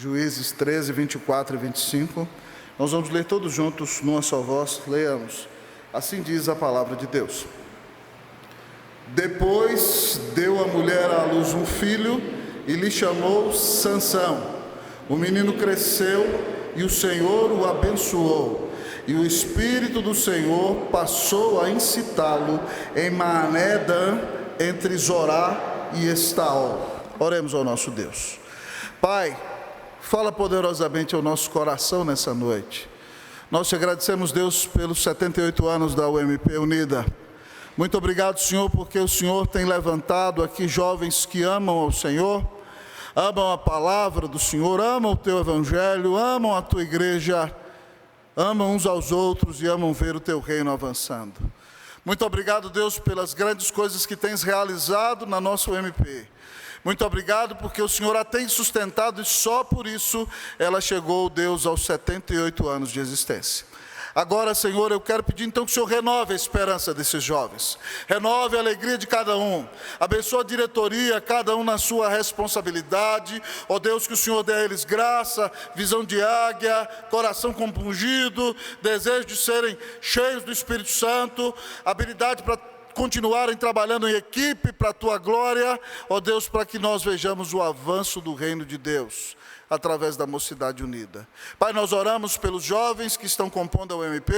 Juízes 13, 24 e 25. Nós vamos ler todos juntos, numa só voz. Leamos. Assim diz a palavra de Deus. Depois deu a mulher à luz um filho e lhe chamou Sansão. O menino cresceu e o Senhor o abençoou. E o Espírito do Senhor passou a incitá-lo em Maanedã, entre Zorá e Estaol. Oremos ao nosso Deus. Pai, fala poderosamente ao nosso coração nessa noite. Nós te agradecemos, Deus, pelos 78 anos da UMP Unida. Muito obrigado, Senhor, porque o Senhor tem levantado aqui jovens que amam ao Senhor, amam a palavra do Senhor, amam o teu evangelho, amam a tua igreja, amam uns aos outros e amam ver o teu reino avançando. Muito obrigado, Deus, pelas grandes coisas que tens realizado na nossa UMP. Muito obrigado porque o Senhor a tem sustentado e só por isso ela chegou, Deus, aos 78 anos de existência. Agora, Senhor, eu quero pedir então que o Senhor renove a esperança desses jovens, renove a alegria de cada um, abençoa a diretoria, cada um na sua responsabilidade. Ó Deus, que o Senhor dê a eles graça, visão de águia, coração compungido, desejo de serem cheios do Espírito Santo, habilidade para continuarem trabalhando em equipe para a tua glória, ó Deus, para que nós vejamos o avanço do reino de Deus através da Mocidade Unida. Pai, nós oramos pelos jovens que estão compondo a UMP,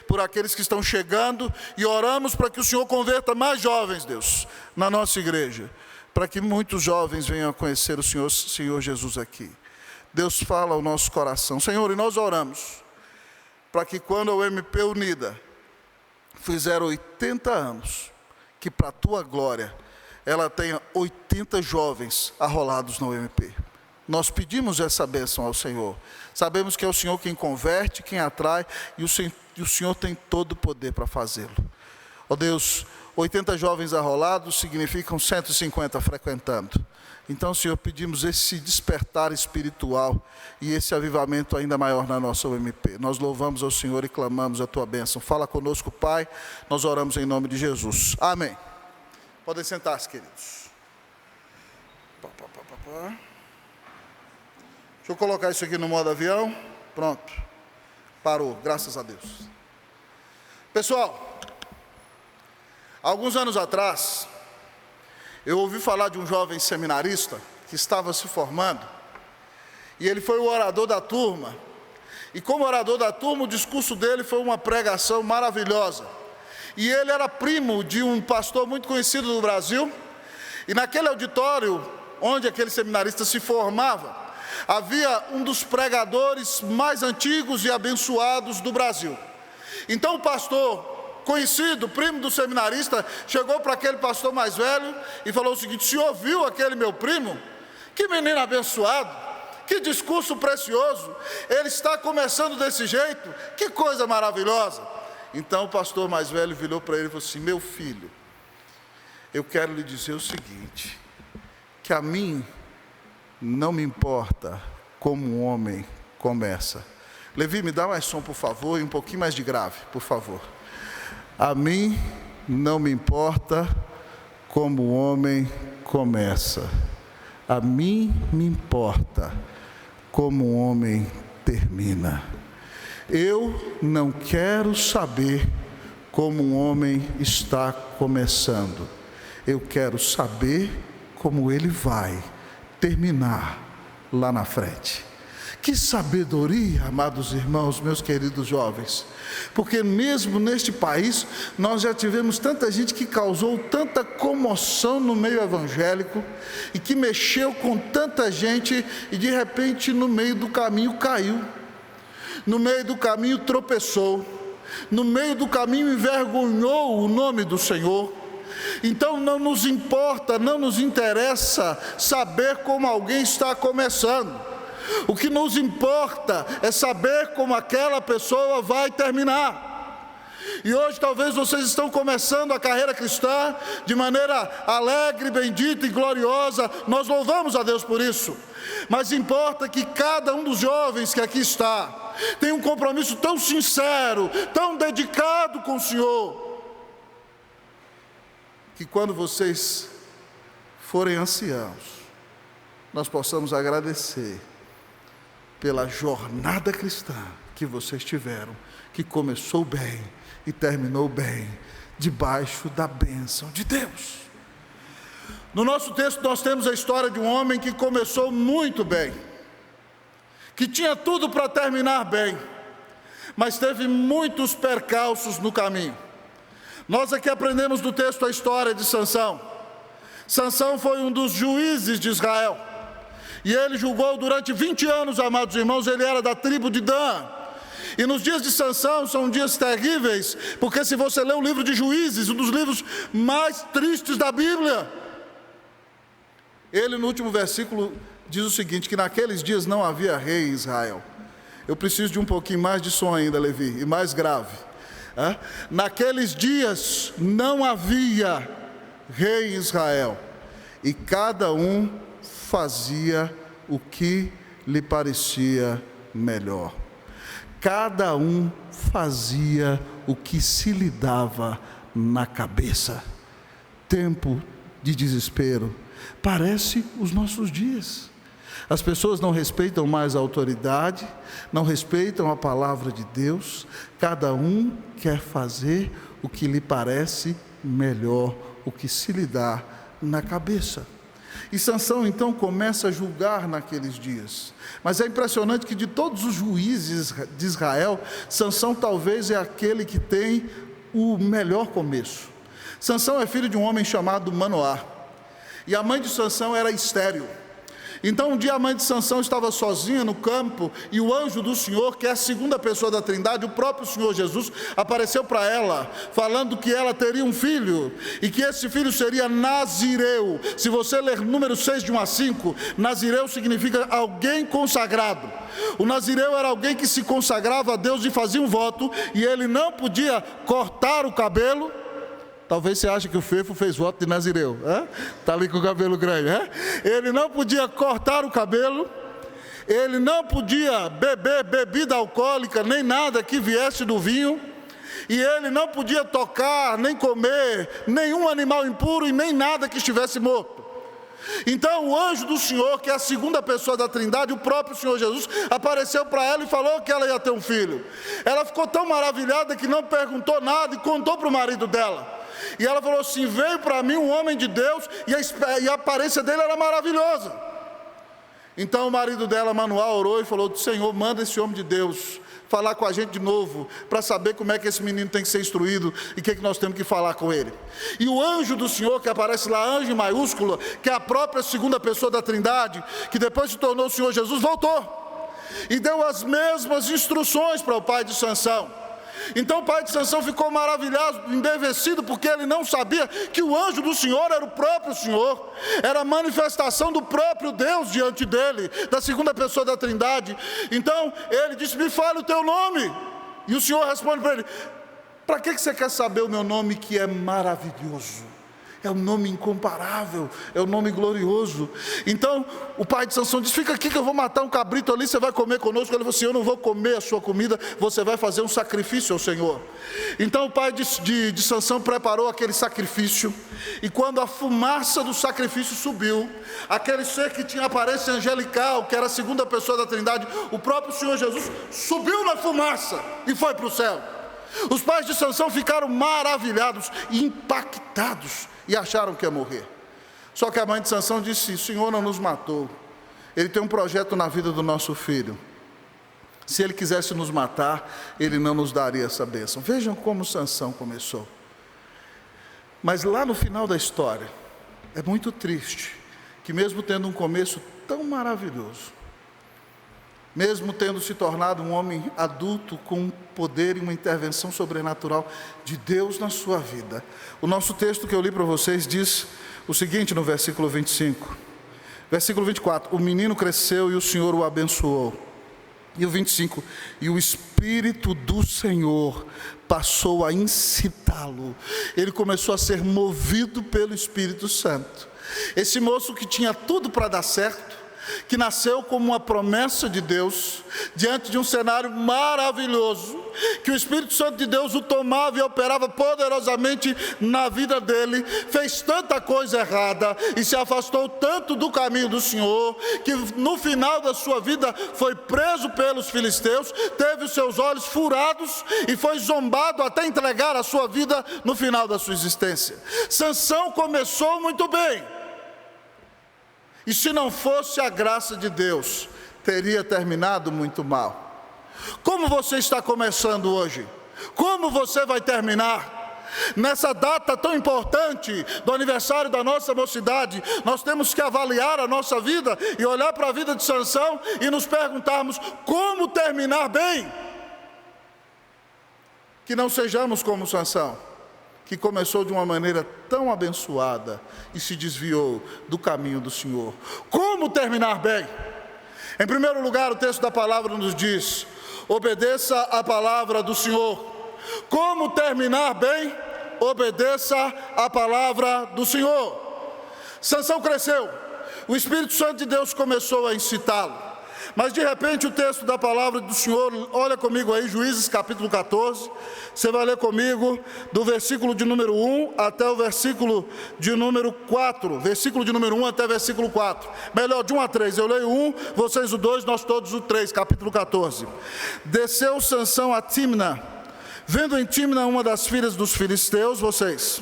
por aqueles que estão chegando, e oramos para que o Senhor converta mais jovens, Deus, na nossa igreja, para que muitos jovens venham a conhecer o Senhor Jesus aqui. Deus, fala ao nosso coração, Senhor, e nós oramos para que quando a UMP Unida fizer 80 anos, que para a tua glória ela tenha 80 jovens arrolados na UMP. Nós pedimos essa bênção ao Senhor. Sabemos que é o Senhor quem converte, quem atrai, e o Senhor tem todo o poder para fazê-lo. Ó Deus, 80 jovens arrolados significam 150 frequentando. Então, Senhor, pedimos esse despertar espiritual e esse avivamento ainda maior na nossa UMP. Nós louvamos ao Senhor e clamamos a tua bênção. Fala conosco, Pai. Nós oramos em nome de Jesus. Amém. Podem sentar-se, queridos. Deixa eu colocar isso aqui no modo avião. Pronto. Parou, graças a Deus. Pessoal, alguns anos atrás, eu ouvi falar de um jovem seminarista que estava se formando, e ele foi o orador da turma, e como orador da turma, o discurso dele foi uma pregação maravilhosa, e ele era primo de um pastor muito conhecido no Brasil, e naquele auditório, onde aquele seminarista se formava, havia um dos pregadores mais antigos e abençoados do Brasil. Então o pastor conhecido, primo do seminarista, chegou para aquele pastor mais velho e falou o seguinte: se ouviu aquele meu primo? Que menino abençoado, que discurso precioso, ele está começando desse jeito, que coisa maravilhosa. Então o pastor mais velho virou para ele e falou assim: meu filho, eu quero lhe dizer o seguinte, que a mim não me importa como um homem começa. Levi, me dá mais som, por favor, e um pouquinho mais de grave, por favor. A mim não me importa como o homem começa. A mim me importa como o homem termina. Eu não quero saber como um homem está começando. Eu quero saber como ele vai terminar lá na frente. Que sabedoria, amados irmãos, meus queridos jovens, porque mesmo neste país, nós já tivemos tanta gente que causou tanta comoção no meio evangélico, e que mexeu com tanta gente, e de repente no meio do caminho caiu, no meio do caminho tropeçou, no meio do caminho envergonhou o nome do Senhor. Então não nos importa, não nos interessa saber como alguém está começando. O que nos importa é saber como aquela pessoa vai terminar. E hoje talvez vocês estão começando a carreira cristã de maneira alegre, bendita e gloriosa. Nós louvamos a Deus por isso. Mas importa que cada um dos jovens que aqui está tenha um compromisso tão sincero, tão dedicado com o Senhor, que quando vocês forem anciãos, nós possamos agradecer pela jornada cristã que vocês tiveram, que começou bem e terminou bem, debaixo da bênção de Deus. No nosso texto nós temos a história de um homem que começou muito bem, que tinha tudo para terminar bem, mas teve muitos percalços no caminho. Nós aqui aprendemos do texto a história de Sansão. Sansão foi um dos juízes de Israel, e ele julgou durante 20 anos, amados irmãos. Ele era da tribo de Dan. E nos dias de Sansão são dias terríveis, porque se você ler o livro de Juízes, um dos livros mais tristes da Bíblia, ele no último versículo diz o seguinte, que naqueles dias não havia rei em Israel. Eu preciso de um pouquinho mais de som ainda, Levi, e mais grave. Naqueles dias não havia rei em Israel, e cada um fazia o que lhe parecia melhor. Cada um fazia o que se lhe dava na cabeça. Tempo de desespero. Parece os nossos dias. As pessoas não respeitam mais a autoridade, não respeitam a palavra de Deus. Cada um quer fazer o que lhe parece melhor, o que se lhe dá na cabeça. E Sansão então começa a julgar naqueles dias. Mas é impressionante que de todos os juízes de Israel, Sansão talvez é aquele que tem o melhor começo. Sansão é filho de um homem chamado Manoá, e a mãe de Sansão era estéril. Então um dia a mãe de Sansão estava sozinha no campo, e o anjo do Senhor, que é a segunda pessoa da Trindade, o próprio Senhor Jesus, apareceu para ela, falando que ela teria um filho, e que esse filho seria Nazireu. Se você ler Números 6, de 1 a 5, Nazireu significa alguém consagrado. O Nazireu era alguém que se consagrava a Deus e fazia um voto, e ele não podia cortar o cabelo. Talvez você ache que o Fefo fez voto de Nazireu, está ali com o cabelo grande. Ele não podia cortar o cabelo, ele não podia beber bebida alcoólica, nem nada que viesse do vinho, e ele não podia tocar, nem comer nenhum animal impuro e nem nada que estivesse morto. Então o anjo do Senhor, que é a segunda pessoa da Trindade, o próprio Senhor Jesus, apareceu para ela e falou que ela ia ter um filho. Ela ficou tão maravilhada que não perguntou nada e contou para o marido dela. E ela falou assim: veio para mim um homem de Deus, e a aparência dele era maravilhosa. Então o marido dela, Manoá, orou e falou: Senhor, manda esse homem de Deus falar com a gente de novo, para saber como é que esse menino tem que ser instruído, e o que nós temos que falar com ele. E o anjo do Senhor, que aparece lá, anjo em maiúscula, que é a própria segunda pessoa da Trindade, que depois se tornou o Senhor Jesus, voltou, e deu as mesmas instruções para o pai de Sansão. Então o pai de Sansão ficou maravilhado, embevecido, porque ele não sabia que o anjo do Senhor era o próprio Senhor, era a manifestação do próprio Deus diante dele, da segunda pessoa da Trindade. Então ele disse: me fale o teu nome. E o Senhor responde para ele: para que você quer saber o meu nome, que é maravilhoso? É um nome incomparável, é um nome glorioso. Então o pai de Sansão disse: fica aqui que eu vou matar um cabrito ali, você vai comer conosco. Ele falou assim: eu não vou comer a sua comida, você vai fazer um sacrifício ao Senhor. Então o pai de Sansão preparou aquele sacrifício, e quando a fumaça do sacrifício subiu, aquele ser que tinha aparência angelical, que era a segunda pessoa da Trindade, o próprio Senhor Jesus, subiu na fumaça e foi para o céu. Os pais de Sansão ficaram maravilhados e impactados, e acharam que ia morrer. Só que a mãe de Sansão disse: o Senhor não nos matou, Ele tem um projeto na vida do nosso filho. Se Ele quisesse nos matar, Ele não nos daria essa bênção. Vejam como Sansão começou. Mas lá no final da história, é muito triste, que mesmo tendo um começo tão maravilhoso, mesmo tendo se tornado um homem adulto com um poder e uma intervenção sobrenatural de Deus na sua vida, o nosso texto que eu li para vocês diz o seguinte no versículo 25, versículo 24: o menino cresceu e o Senhor o abençoou. E o 25: e o Espírito do Senhor passou a incitá-lo. Ele começou a ser movido pelo Espírito Santo. Esse moço que tinha tudo para dar certo, que nasceu como uma promessa de Deus, diante de um cenário maravilhoso, que o Espírito Santo de Deus o tomava e operava poderosamente na vida dele, fez tanta coisa errada e se afastou tanto do caminho do Senhor, que no final da sua vida foi preso pelos filisteus, teve os seus olhos furados e foi zombado até entregar a sua vida no final da sua existência. Sansão começou muito bem, e se não fosse a graça de Deus, teria terminado muito mal. Como você está começando hoje? Como você vai terminar? Nessa data tão importante do aniversário da nossa mocidade, nós temos que avaliar a nossa vida e olhar para a vida de Sansão e nos perguntarmos como terminar bem. Que não sejamos como Sansão, que começou de uma maneira tão abençoada e se desviou do caminho do Senhor. Como terminar bem? Em primeiro lugar, o texto da palavra nos diz: obedeça a palavra do Senhor. Como terminar bem? Obedeça a palavra do Senhor. Sansão cresceu, o Espírito Santo de Deus começou a incitá-lo. Mas de repente o texto da palavra do Senhor, olha comigo aí, Juízes capítulo 14, você vai ler comigo do versículo de número 1 até o versículo de número 4, versículo de número 1 até versículo 4, melhor, de 1 a 3, eu leio 1, vocês o 2, nós todos o 3, capítulo 14. Desceu Sansão a Tímna, vendo em Tímna uma das filhas dos filisteus, vocês...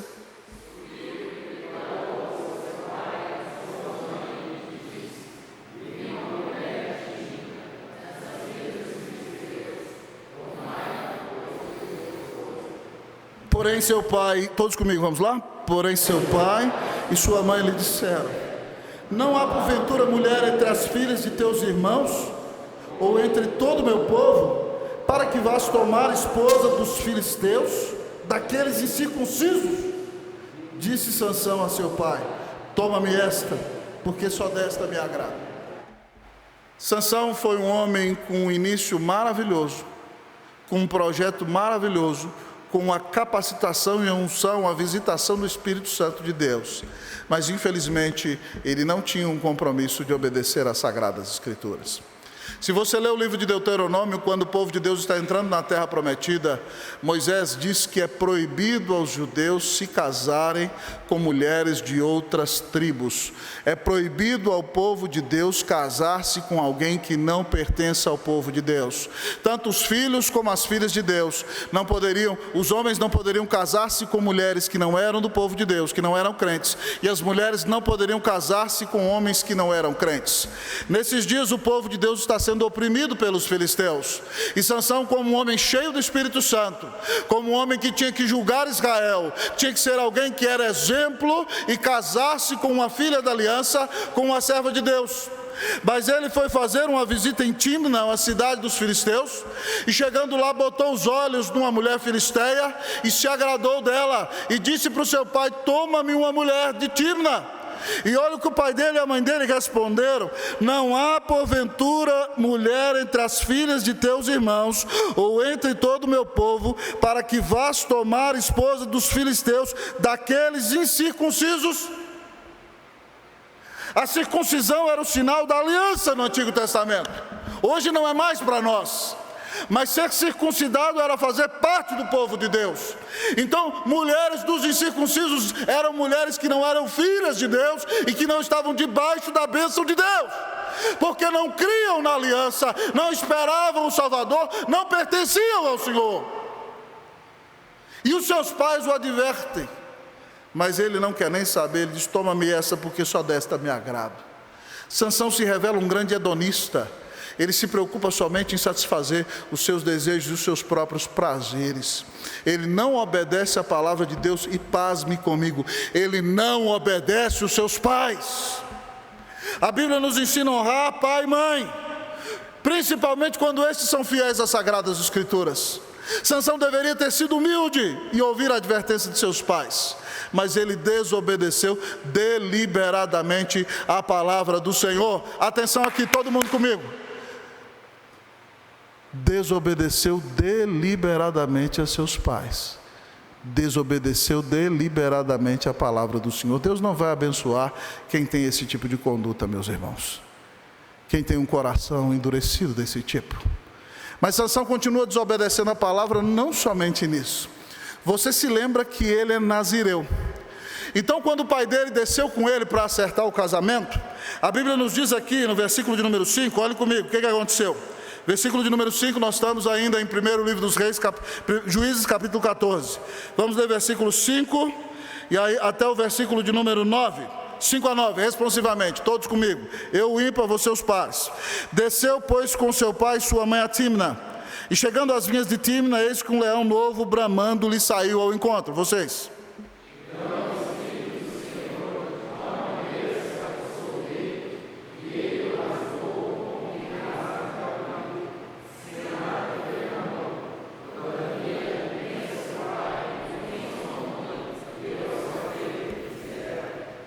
Porém seu pai, todos comigo, vamos lá? Porém seu pai e sua mãe lhe disseram: não há porventura mulher entre as filhas de teus irmãos, ou entre todo o meu povo, para que vás tomar esposa dos filisteus, daqueles incircuncisos? Disse Sansão a seu pai: toma-me esta, porque só desta me agrada. Sansão foi um homem com um início maravilhoso, com um projeto maravilhoso, com a capacitação e a unção, a visitação do Espírito Santo de Deus. Mas infelizmente ele não tinha um compromisso de obedecer às Sagradas Escrituras. Se você ler o livro de Deuteronômio, quando o povo de Deus está entrando na terra prometida, Moisés diz que é proibido aos judeus se casarem com mulheres de outras tribos. É proibido ao povo de Deus casar-se com alguém que não pertence ao povo de Deus. Tanto os filhos como as filhas de Deus não poderiam, os homens não poderiam casar-se com mulheres que não eram do povo de Deus, que não eram crentes, e as mulheres não poderiam casar-se com homens que não eram crentes. Nesses dias o povo de Deus está sendo oprimido pelos filisteus, e Sansão, como um homem cheio do Espírito Santo, como um homem que tinha que julgar Israel, tinha que ser alguém que era exemplo e casar-se com uma filha da aliança, com uma serva de Deus. Mas ele foi fazer uma visita em Tímna, uma cidade dos filisteus, e chegando lá botou os olhos numa mulher filisteia e se agradou dela, e disse para o seu pai: toma-me uma mulher de Tímna. E olha o que o pai dele e a mãe dele responderam: não há porventura mulher entre as filhas de teus irmãos, ou entre todo o meu povo, para que vás tomar esposa dos filisteus, daqueles incircuncisos? A circuncisão era o sinal da aliança no Antigo Testamento. Hoje não é mais para nós. Mas ser circuncidado era fazer parte do povo de Deus. Então, mulheres dos incircuncisos eram mulheres que não eram filhas de Deus e que não estavam debaixo da bênção de Deus, porque não criam na aliança, não esperavam o Salvador, não pertenciam ao Senhor. E os seus pais o advertem, mas ele não quer nem saber. Ele diz: toma-me essa, porque só desta me agrado. Sansão se revela um grande hedonista. Ele se preocupa somente em satisfazer os seus desejos e os seus próprios prazeres. Ele não obedece à palavra de Deus, e pasme comigo, ele não obedece os seus pais. A Bíblia nos ensina a honrar pai e mãe, principalmente quando estes são fiéis às Sagradas Escrituras. Sansão deveria ter sido humilde e ouvir a advertência de seus pais, mas ele desobedeceu deliberadamente à palavra do Senhor. Atenção aqui, todo mundo comigo. Desobedeceu deliberadamente a seus pais, desobedeceu deliberadamente a palavra do Senhor. Deus não vai abençoar quem tem esse tipo de conduta, meus irmãos. quem tem um coração endurecido desse tipo. Mas Sansão continua desobedecendo a palavra, não somente nisso. Você se lembra que ele é nazireu. Então, quando o pai dele desceu com ele para acertar o casamento, a Bíblia nos diz aqui no versículo de número 5, olhe comigo, o que aconteceu? Versículo de número 5, nós estamos ainda em 1º livro dos Reis, Juízes, capítulo 14. Vamos ler versículo 5 e aí até o versículo de número 9. 5 a 9, responsivamente, todos comigo. Eu, o ímpar, você os pares. Desceu, pois, com seu pai e sua mãe a Tímna. E chegando às vinhas de Tímna, eis que um leão novo, bramando, lhe saiu ao encontro. Vocês.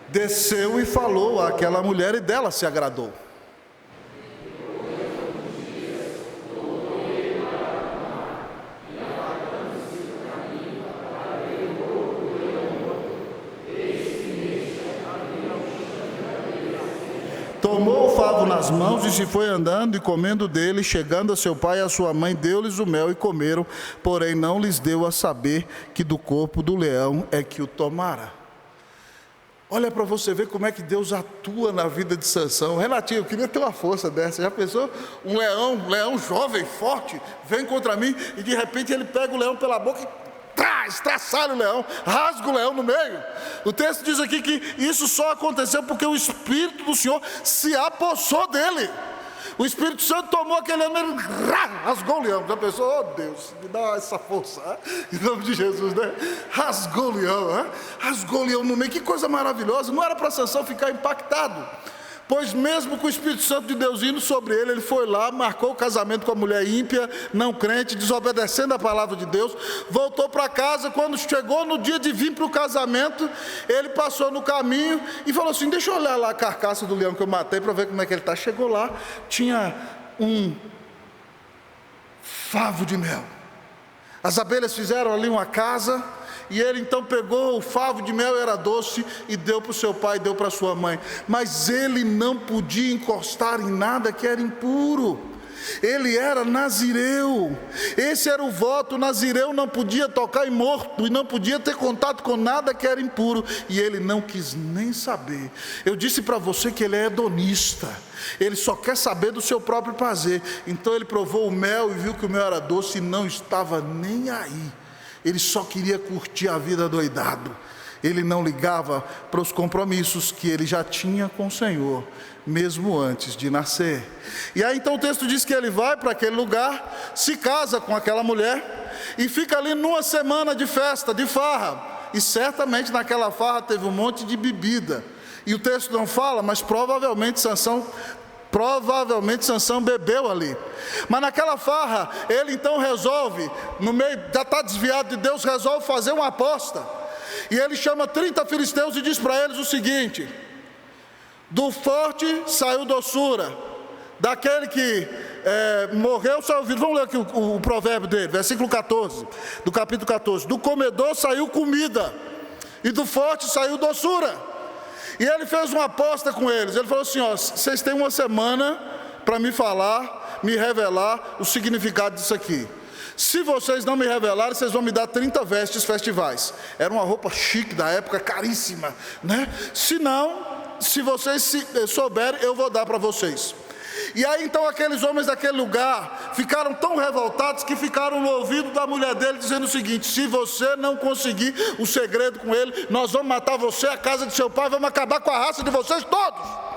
Desceu e falou àquela mulher e dela se agradou. Tomou o favo nas mãos e se foi andando e comendo dele, chegando a seu pai e a sua mãe, deu-lhes o mel e comeram, porém não lhes deu a saber que do corpo do leão é que o tomara. Olha para você ver como é que Deus atua na vida de Sansão. Renatinho, eu queria ter uma força dessa. Já pensou? Um leão jovem, forte, vem contra mim e de repente ele pega o leão pela boca e estraçalha o leão, rasga o leão no meio. O texto diz aqui que isso só aconteceu porque o Espírito do Senhor se apossou dele. O Espírito Santo tomou aquele leão e rasgou o leão. Já pensou? Oh Deus, me dá essa força, em nome de Jesus, né? Rasgou o leão, rasgou o leão no meio. Que coisa maravilhosa. Não era para Sansão ficar impactado, pois mesmo com o Espírito Santo de Deus indo sobre ele, ele foi lá, marcou o casamento com a mulher ímpia, não crente, desobedecendo a palavra de Deus, voltou para casa. Quando chegou no dia de vir para o casamento, ele passou no caminho e falou assim: deixa eu olhar lá a carcaça do leão que eu matei para ver como é que ele está. Chegou lá, tinha um favo de mel. As abelhas fizeram ali uma casa, e ele então pegou o favo de mel, era doce, e deu para o seu pai, deu para sua mãe. Mas ele não podia encostar em nada que era impuro. Ele era nazireu. Esse era o voto. O nazireu não podia tocar em morto e não podia ter contato com nada que era impuro. E ele não quis nem saber. Eu disse para você que ele é hedonista. Ele só quer saber do seu próprio prazer. Então ele provou o mel e viu que o mel era doce e não estava nem aí. Ele só queria curtir a vida doidado. Ele não ligava para os compromissos que ele já tinha com o Senhor, mesmo antes de nascer. E aí então o texto diz que ele vai para aquele lugar, se casa com aquela mulher e fica ali numa semana de festa, de farra. E certamente naquela farra teve um monte de bebida. E o texto não fala, mas provavelmente Sansão bebeu ali. Mas naquela farra, ele então resolve, no meio, já está desviado de Deus, resolve fazer uma aposta. E ele chama 30 filisteus e diz para eles o seguinte: do forte saiu doçura, daquele que morreu saiu vida. Vamos ler aqui o provérbio dele, versículo 14, do capítulo 14. Do comedor saiu comida, e do forte saiu doçura. E ele fez uma aposta com eles. Ele falou assim: ó, vocês têm uma semana para me falar, me revelar o significado disso aqui. Se vocês não me revelarem, vocês vão me dar 30 vestes festivais. Era uma roupa chique da época, caríssima, né? Se não, se vocês souberem, eu vou dar para vocês. E aí então aqueles homens daquele lugar ficaram tão revoltados que ficaram no ouvido da mulher dele dizendo o seguinte: se você não conseguir o segredo com ele, nós vamos matar você, a casa de seu pai, vamos acabar com a raça de vocês todos.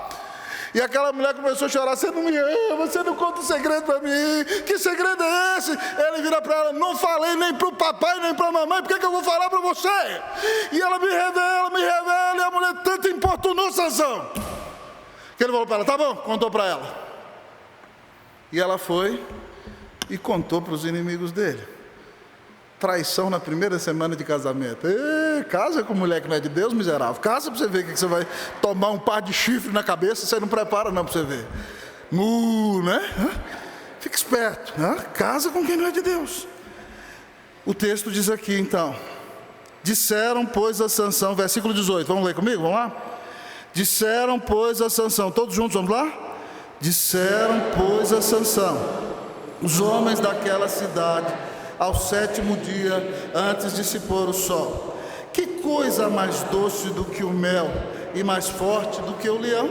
E aquela mulher começou a chorar: você não me ama, você não conta o segredo para mim, que segredo é esse? Ele vira para ela: não falei nem para o papai nem para a mamãe, por que eu vou falar para você? E ela: me revela, e a mulher tanto importunou Sansão, que ele falou para ela: tá bom, contou para ela. E ela foi e contou para os inimigos dele. Traição na primeira semana de casamento. Casa com mulher que não é de Deus, miserável. Casa para você ver que você vai tomar um par de chifre na cabeça. Você não prepara não para você ver. Né? Fica esperto. Casa com quem não é de Deus. O texto diz aqui então: disseram pois a Sansão, versículo 18. Vamos ler comigo? Vamos lá? Disseram pois a Sansão. Todos juntos, vamos lá? Disseram, pois, a Sansão, os homens daquela cidade, ao 7º dia, antes de se pôr o sol: que coisa mais doce do que o mel, e mais forte do que o leão?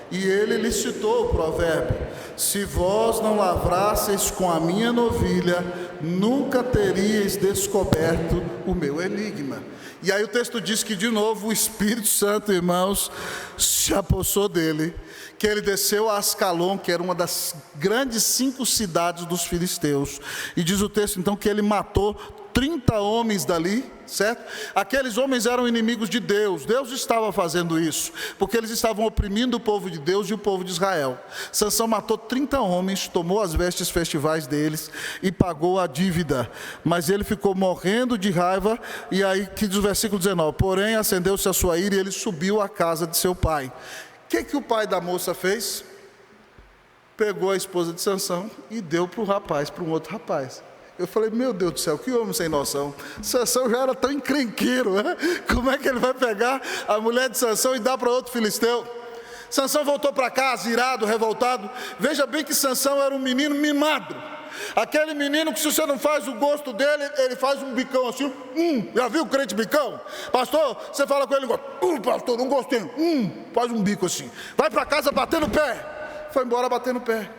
E ele lhe citou o provérbio: se vós não lavrasseis com a minha novilha, nunca teríeis descoberto o meu enigma. E aí o texto diz que de novo o Espírito Santo, irmãos, se apossou dele, que ele desceu a Ascalon, que era uma das grandes 5 cidades dos filisteus, e diz o texto então que ele matou 30 homens dali, certo? Aqueles homens eram inimigos de Deus. Deus estava fazendo isso, porque eles estavam oprimindo o povo de Deus e o povo de Israel. Sansão matou 30 homens, tomou as vestes festivais deles e pagou a dívida. Mas ele ficou morrendo de raiva, e aí que diz o versículo 19: porém acendeu-se a sua ira e ele subiu à casa de seu pai. O que o pai da moça fez? Pegou a esposa de Sansão e deu para o rapaz, para um outro rapaz. Eu falei, meu Deus do céu, que homem sem noção. Sansão já era tão encrenqueiro, né? Como é que ele vai pegar a mulher de Sansão e dar para outro filisteu? Sansão voltou para casa, irado, revoltado. Veja bem que Sansão era um menino mimado. Aquele menino que, se você não faz o gosto dele, ele faz um bicão assim. Já viu o crente bicão? Pastor, você fala com ele, pastor, não gostei. Faz um bico assim. Vai para casa batendo o pé. Foi embora batendo o pé.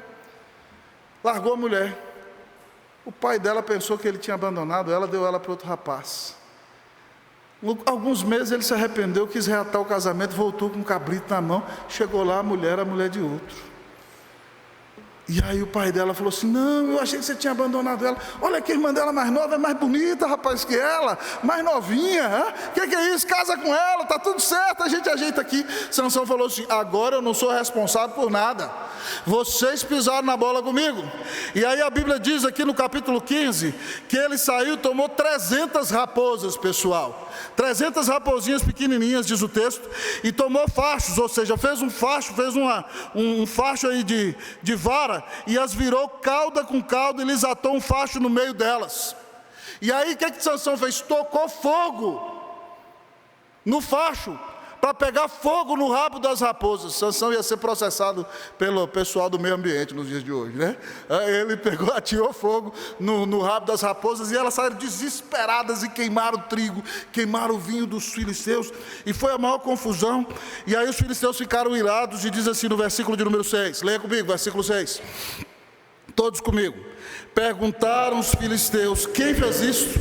Largou a mulher. O pai dela pensou que ele tinha abandonado ela, deu ela para outro rapaz. Alguns meses ele se arrependeu, quis reatar o casamento, voltou com um cabrito na mão. Chegou lá, a mulher de outro. E aí o pai dela falou assim: não, eu achei que você tinha abandonado ela. Olha que a irmã dela mais nova é mais bonita, rapaz, que ela, mais novinha. O que é isso? Casa com ela, tá tudo certo, a gente ajeita aqui. Sansão falou assim: agora eu não sou responsável por nada. Vocês pisaram na bola comigo. E aí a Bíblia diz aqui no capítulo 15 que ele saiu e tomou 300 raposas, pessoal. 300 raposinhas pequenininhas, diz o texto, e tomou fachos, ou seja, fez um facho, fez um facho aí de vara, e as virou cauda com cauda, e lhes atou um facho no meio delas. E aí o que Sansão fez? Tocou fogo no facho, para pegar fogo no rabo das raposas. Sansão ia ser processado pelo pessoal do meio ambiente nos dias de hoje, né? Aí ele pegou, atirou fogo no rabo das raposas, e elas saíram desesperadas e queimaram o trigo, queimaram o vinho dos filisteus, e foi a maior confusão. E aí os filisteus ficaram irados, e diz assim no versículo de número 6, leia comigo, versículo 6, todos comigo. Perguntaram os filisteus: quem fez isso?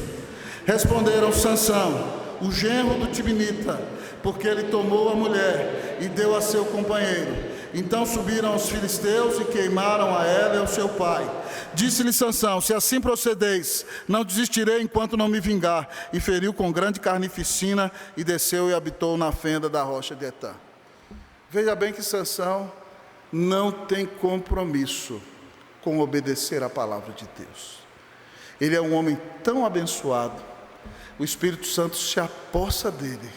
Responderam: Sansão, o genro do Tibnita, porque ele tomou a mulher e deu a seu companheiro. Então subiram os filisteus e queimaram a ela e ao seu pai. Disse-lhe Sansão: se assim procedeis, não desistirei enquanto não me vingar. E feriu com grande carnificina, e desceu e habitou na fenda da rocha de Etã. Veja bem que Sansão não tem compromisso com obedecer a palavra de Deus. Ele é um homem tão abençoado, o Espírito Santo se apossa dele,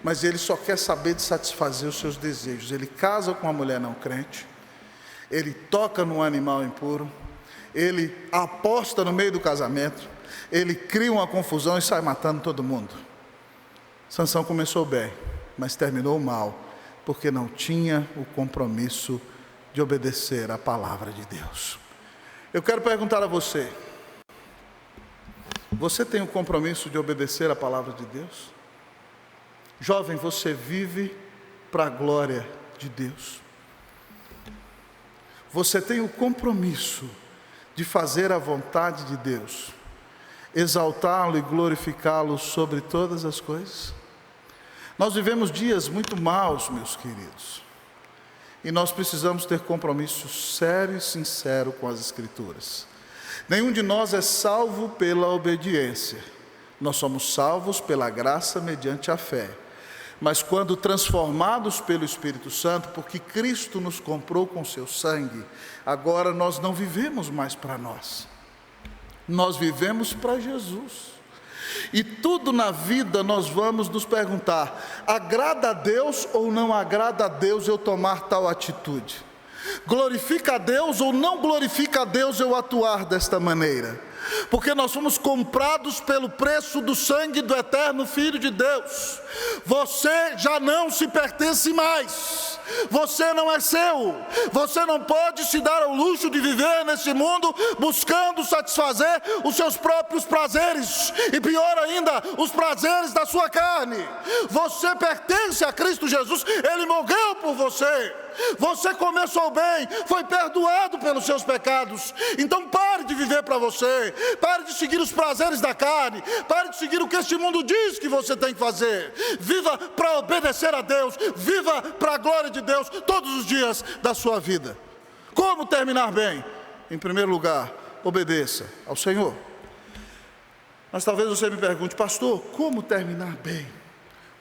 mas ele só quer saber de satisfazer os seus desejos. Ele casa com uma mulher não crente, ele toca num animal impuro, ele aposta no meio do casamento, ele cria uma confusão e sai matando todo mundo. Sansão começou bem, mas terminou mal, porque não tinha o compromisso de obedecer a palavra de Deus. Eu quero perguntar a você: você tem o compromisso de obedecer a palavra de Deus? Jovem, você vive para a glória de Deus? Você tem o compromisso de fazer a vontade de Deus, exaltá-lo e glorificá-lo sobre todas as coisas? Nós vivemos dias muito maus, meus queridos, e nós precisamos ter compromisso sério e sincero com as Escrituras. Nenhum de nós é salvo pela obediência, nós somos salvos pela graça mediante a fé. Mas quando transformados pelo Espírito Santo, porque Cristo nos comprou com seu sangue, agora nós não vivemos mais para nós, nós vivemos para Jesus. E tudo na vida nós vamos nos perguntar: agrada a Deus ou não agrada a Deus eu tomar tal atitude? Glorifica a Deus ou não glorifica a Deus eu atuar desta maneira? porque nós fomos comprados pelo preço do sangue do eterno Filho de Deus. Você já não se pertence mais, você não é seu, você não pode se dar ao luxo de viver nesse mundo buscando satisfazer os seus próprios prazeres, e pior ainda, os prazeres da sua carne. Você pertence a Cristo Jesus, Ele morreu por você. Você começou bem, foi perdoado pelos seus pecados. Então pare de viver para você, pare de seguir os prazeres da carne, pare de seguir o que este mundo diz que você tem que fazer. Viva para obedecer a Deus, viva para a glória de Deus todos os dias da sua vida. Como terminar bem? Em primeiro lugar, obedeça ao Senhor. Mas talvez você me pergunte: pastor, como terminar bem?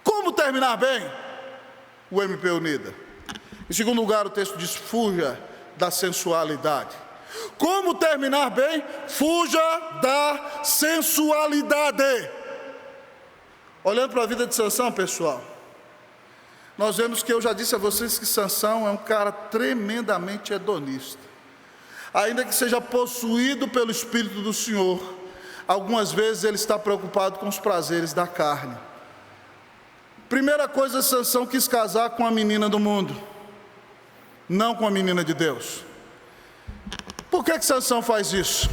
Como terminar bem? O MP Unida. Em segundo lugar, o texto diz: fuja da sensualidade. Como terminar bem? Fuja da sensualidade. Olhando para a vida de Sansão, pessoal, nós vemos que eu já disse a vocês que Sansão é um cara tremendamente hedonista. Ainda que seja possuído pelo Espírito do Senhor, algumas vezes ele está preocupado com os prazeres da carne. Primeira coisa, Sansão quis casar com a menina do mundo, não com a menina de Deus. Por que Sansão faz isso?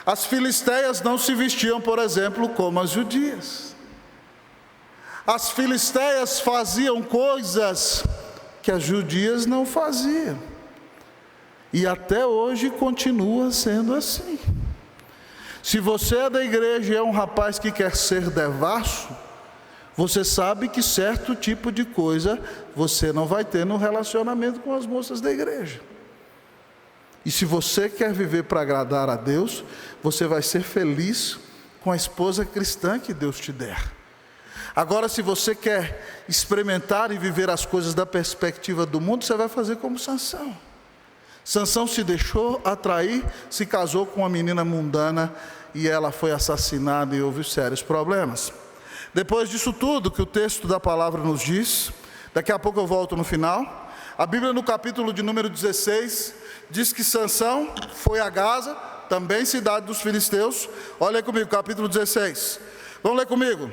As filisteias não se vestiam, por exemplo, como as judias. As filisteias faziam coisas que as judias não faziam. E até hoje continua sendo assim. Se você é da igreja e é um rapaz que quer ser devasso, você sabe que certo tipo de coisa você não vai ter no relacionamento com as moças da igreja. E se você quer viver para agradar a Deus, você vai ser feliz com a esposa cristã que Deus te der. Agora, se você quer experimentar e viver as coisas da perspectiva do mundo, você vai fazer como Sansão. Sansão se deixou atrair, se casou com uma menina mundana e ela foi assassinada e houve sérios problemas. Depois disso tudo que o texto da palavra nos diz, daqui a pouco eu volto no final, a Bíblia no capítulo de número 16, diz que Sansão foi a Gaza, também cidade dos filisteus. Olha aí comigo, capítulo 16, vamos ler comigo,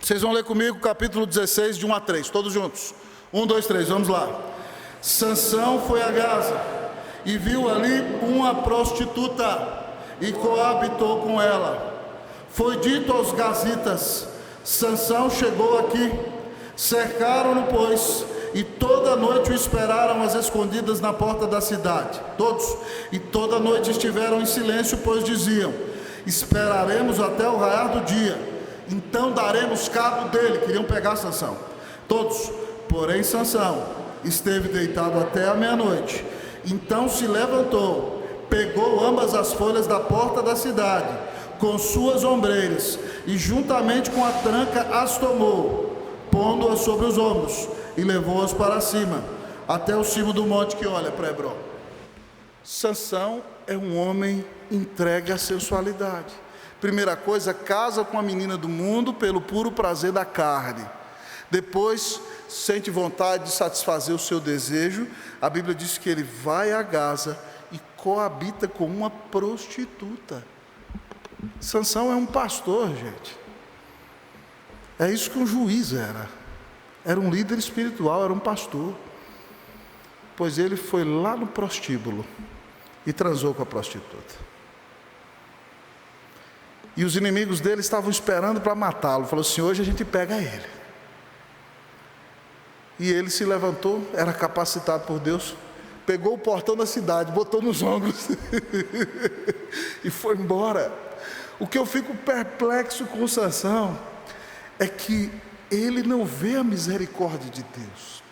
vocês vão ler comigo capítulo 16 de 1 a 3, todos juntos, 1, 2, 3, vamos lá. Sansão foi a Gaza e viu ali uma prostituta e coabitou com ela. Foi dito aos gazitas: Sansão chegou aqui. Cercaram-no, pois, e toda noite o esperaram às escondidas na porta da cidade. Todos. E toda noite estiveram em silêncio, pois diziam: esperaremos até o raiar do dia, então daremos cabo dele. Queriam pegar Sansão. Todos. Porém Sansão esteve deitado até a meia-noite. Então se levantou, pegou ambas as folhas da porta da cidade, com suas ombreiras, e juntamente com a tranca as tomou, pondo-as sobre os ombros, e levou-as para cima, até o cimo do monte que olha para Hebrom. Sansão é um homem entregue à sensualidade. Primeira coisa, casa com a menina do mundo pelo puro prazer da carne. Depois, sente vontade de satisfazer o seu desejo. A Bíblia diz que ele vai a Gaza e coabita com uma prostituta. Sansão é um pastor, gente. É isso que um juiz era. Era um líder espiritual, era um pastor. Pois ele foi lá no prostíbulo e transou com a prostituta. E os inimigos dele estavam esperando para matá-lo. Falou assim: hoje a gente pega ele. E ele se levantou, era capacitado por Deus, pegou o portão da cidade, botou nos ombros e foi embora. O que eu fico perplexo com Sansão é que ele não vê a misericórdia de Deus.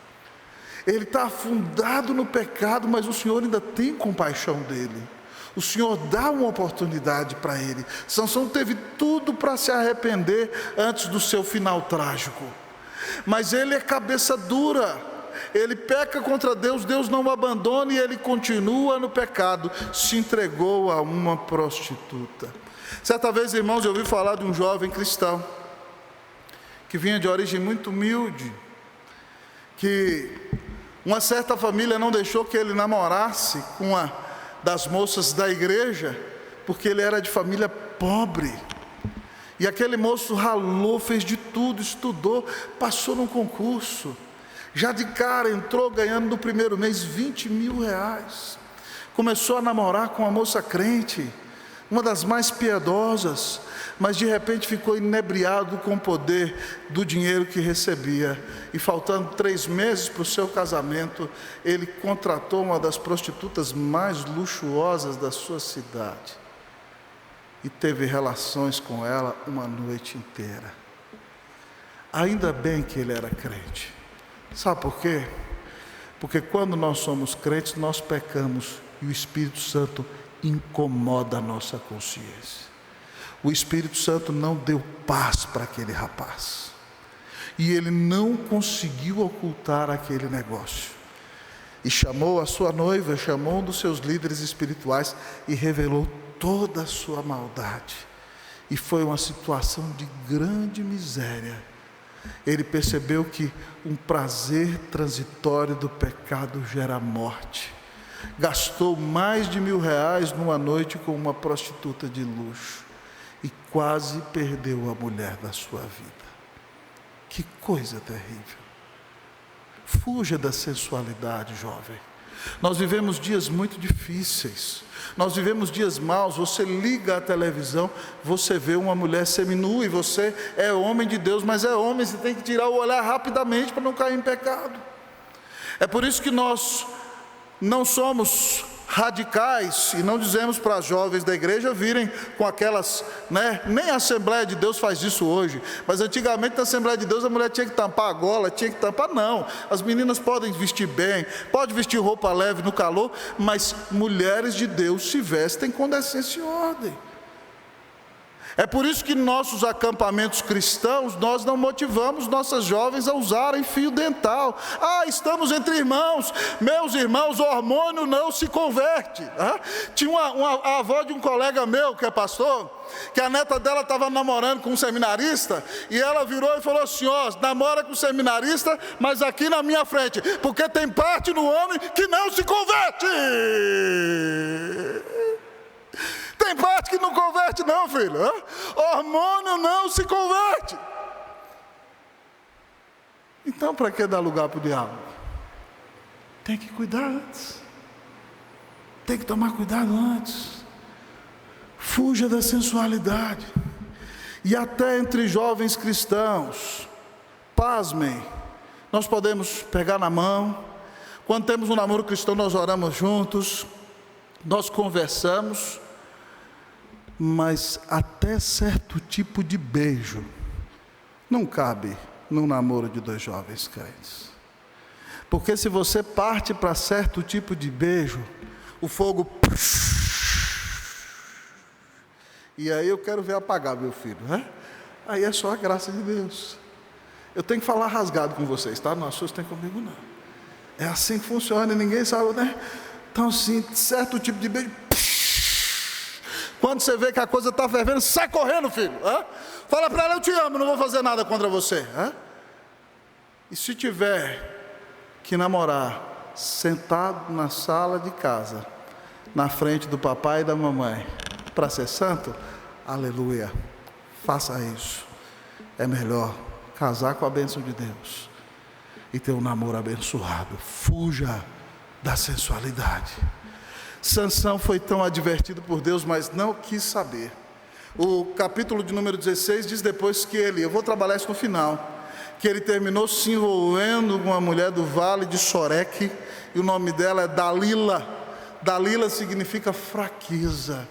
Ele está afundado no pecado, mas o Senhor ainda tem compaixão dele. O Senhor dá uma oportunidade para ele. Sansão teve tudo para se arrepender antes do seu final trágico. Mas ele é cabeça dura, ele peca contra Deus, Deus não o abandona e ele continua no pecado, se entregou a uma prostituta. Certa vez, irmãos, eu ouvi falar de um jovem cristão, que vinha de origem muito humilde, que uma certa família não deixou que ele namorasse com uma das moças da igreja, Porque ele era de família pobre. E aquele moço ralou, fez de tudo, estudou, passou num concurso. Já de cara entrou ganhando no primeiro mês 20 mil reais. Começou a namorar com uma moça crente, uma das mais piedosas, mas de repente ficou inebriado com o poder do dinheiro que recebia. E faltando 3 meses para o seu casamento, ele contratou uma das prostitutas mais luxuosas da sua cidade. E teve relações com ela uma noite inteira. Ainda bem que ele era crente. Sabe por quê? Porque quando nós somos crentes, nós pecamos e o Espírito Santo incomoda a nossa consciência. O Espírito Santo não deu paz para aquele rapaz. E ele não conseguiu ocultar aquele negócio. E chamou a sua noiva, chamou um dos seus líderes espirituais e revelou toda a sua maldade. E foi uma situação de grande miséria. Ele percebeu que um prazer transitório do pecado gera morte. Gastou mais de R$1.000 numa noite com uma prostituta de luxo. E quase perdeu a mulher da sua vida. Que coisa terrível. Fuja da sensualidade, jovem. Nós vivemos dias muito difíceis. Nós vivemos dias maus. Você liga a televisão, você vê uma mulher seminua e você é homem de Deus, mas é homem, você tem que tirar o olhar rapidamente para não cair em pecado. É por isso que nós não somos radicais e não dizemos para as jovens da igreja virem com aquelas, nem a Assembleia de Deus faz isso hoje, mas antigamente na Assembleia de Deus a mulher tinha que tampar a gola, tinha que tampar, não, as meninas podem vestir bem, pode vestir roupa leve no calor, mas mulheres de Deus se vestem com decência e ordem. É por isso que em nossos acampamentos cristãos, nós não motivamos nossas jovens a usarem fio dental. Estamos entre irmãos. Meus irmãos, o hormônio não se converte. Tinha a avó de um colega meu, que é pastor, que a neta dela estava namorando com um seminarista, e ela virou e falou assim, namora com um seminarista, mas aqui na minha frente, porque tem parte no homem que não se converte. Tem parte que não converte não, filho. Hormônio não se converte. Então para que dar lugar para o diabo? Tem que cuidar antes. Tem que tomar cuidado antes. Fuja da sensualidade. E até entre jovens cristãos, pasmem, nós podemos pegar na mão. Quando temos um namoro cristão, nós oramos juntos, nós conversamos, mas até certo tipo de beijo não cabe num namoro de 2 jovens crentes. Porque se você parte para certo tipo de beijo, o fogo... E aí eu quero ver apagar, meu filho, Aí é só a graça de Deus. Eu tenho que falar rasgado com vocês, tá? Não assustem comigo não. É assim que funciona e ninguém sabe, Então assim, certo tipo de beijo... Quando você vê que a coisa está fervendo, sai correndo, filho. Fala para ela, eu te amo, não vou fazer nada contra você. E se tiver que namorar sentado na sala de casa, na frente do papai e da mamãe, para ser santo, aleluia, faça isso. É melhor casar com a bênção de Deus e ter um namoro abençoado. Fuja da sensualidade. Sansão foi tão advertido por Deus, mas não quis saber. O capítulo de número 16 diz depois que eu vou trabalhar isso no final, que ele terminou se envolvendo com uma mulher do vale de Soreque, e o nome dela é Dalila. Dalila significa fraqueza.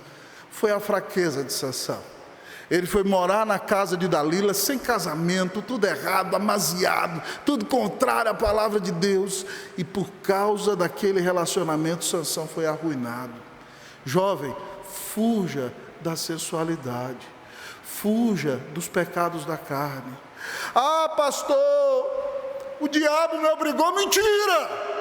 Foi a fraqueza de Sansão. Ele foi morar na casa de Dalila, sem casamento, tudo errado, amaziado, tudo contrário à palavra de Deus. E por causa daquele relacionamento, Sansão foi arruinado. Jovem, fuja da sensualidade. Fuja dos pecados da carne. Pastor, o diabo me obrigou, mentira!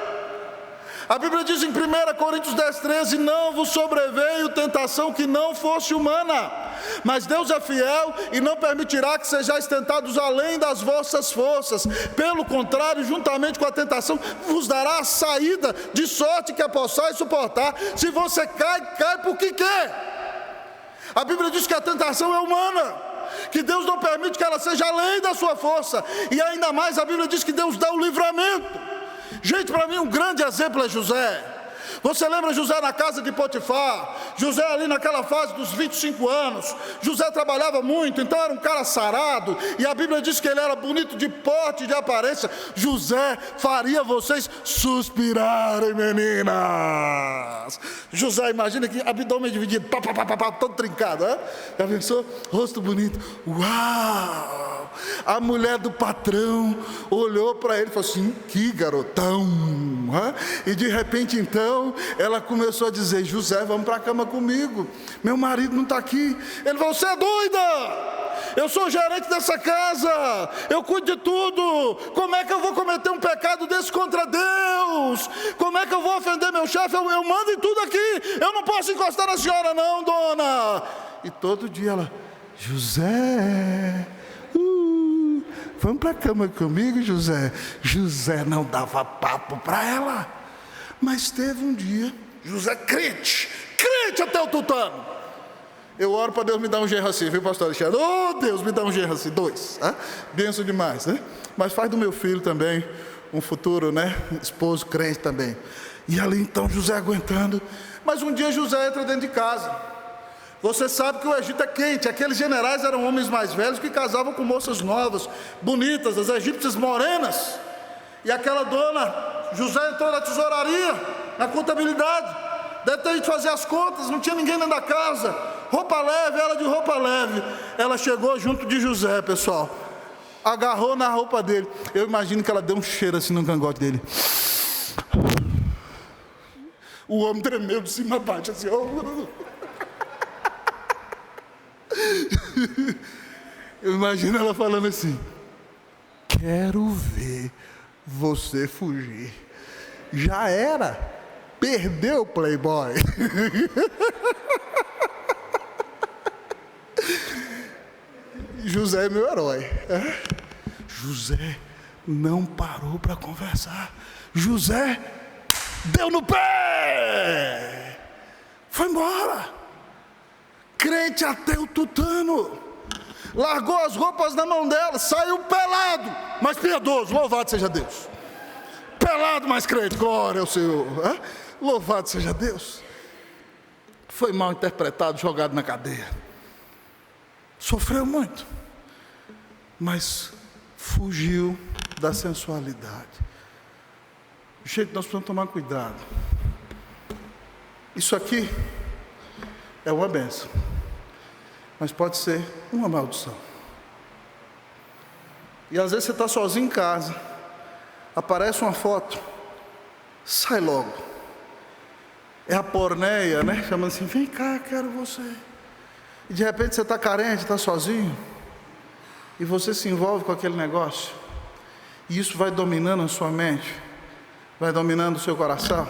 A Bíblia diz em 1 Coríntios 10:13, não vos sobreveio tentação que não fosse humana, mas Deus é fiel e não permitirá que sejais tentados além das vossas forças. Pelo contrário, juntamente com a tentação, vos dará a saída, de sorte que a possais suportar. Se você cai, cai porque quer. A Bíblia diz que a tentação é humana, que Deus não permite que ela seja além da sua força, e ainda mais a Bíblia diz que Deus dá o livramento. Gente, para mim um grande exemplo é José. Você lembra José na casa de Potifar? José ali naquela fase dos 25 anos. José trabalhava muito, então era um cara sarado. E a Bíblia diz que ele era bonito de porte e de aparência. José faria vocês suspirarem, meninas. José, imagina que abdômen dividido, todo trincado, hein? Já pensou? Rosto bonito. Uau! A mulher do patrão olhou para ele e falou assim: que garotão, hein? E de repente então ela começou a dizer: José, vamos para a cama comigo, meu marido não está aqui. Ele falou: você é doida? Eu sou o gerente dessa casa, eu cuido de tudo. Como é que eu vou cometer um pecado desse contra Deus? Como é que eu vou ofender meu chefe? Eu mando em tudo aqui, eu não posso encostar na senhora não, dona. E todo dia ela: José, vamos para a cama comigo, José. José não dava papo para ela. Mas teve um dia, José crente até o tutano. Eu oro para Deus me dar um genro assim, viu, pastor Alexandre? Oh, Deus, me dá um genro assim, 2. Benção demais, né? Mas faz do meu filho também um futuro, né? Esposo crente também. E ali então José aguentando. Mas um dia José entra dentro de casa. Você sabe que o Egito é quente. Aqueles generais eram homens mais velhos que casavam com moças novas, bonitas, as egípcias morenas. E aquela dona, José entrou na tesouraria, na contabilidade. Deve ter ido fazer as contas, não tinha ninguém dentro da casa. Roupa leve, ela de roupa leve. Ela chegou junto de José, pessoal. Agarrou na roupa dele. Eu imagino que ela deu um cheiro assim no cangote dele. O homem tremeu de cima a baixo assim. Eu imagino ela falando assim: quero ver você fugir. Já era, perdeu o playboy. José é meu herói. José não parou para conversar. José deu no pé, foi embora. Crente até o tutano, largou as roupas na mão dela, saiu pelado, mas piedoso, louvado seja Deus. Pelado, mas crente, glória ao Senhor. Louvado seja Deus. Foi mal interpretado, jogado na cadeia. Sofreu muito, mas fugiu da sensualidade. Gente, nós precisamos tomar cuidado. Isso aqui é uma bênção, mas pode ser uma maldição. E às vezes você está sozinho em casa, aparece uma foto, sai logo. É a porneia, né? Chamando assim: vem cá, quero você. E de repente você está carente, está sozinho, e você se envolve com aquele negócio, e isso vai dominando a sua mente, vai dominando o seu coração,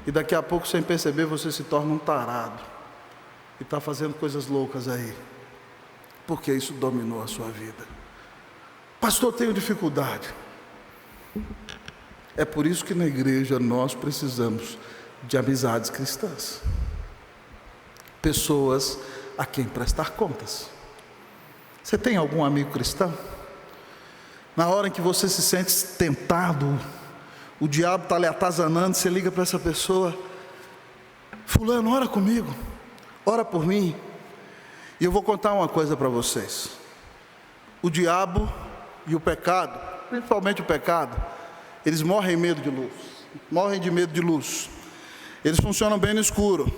e daqui a pouco, sem perceber, você se torna um tarado, e está fazendo coisas loucas aí, porque isso dominou a sua vida. Pastor, tenho dificuldade. É por isso que na igreja nós precisamos de amizades cristãs, pessoas a quem prestar contas. Você tem algum amigo cristão? Na hora em que você se sente tentado, o diabo está lhe atazanando, você liga para essa pessoa: fulano, ora comigo, ora por mim. E eu vou contar uma coisa para vocês: o diabo e o pecado, principalmente o pecado, eles morrem de medo de luz, eles funcionam bem no escuro.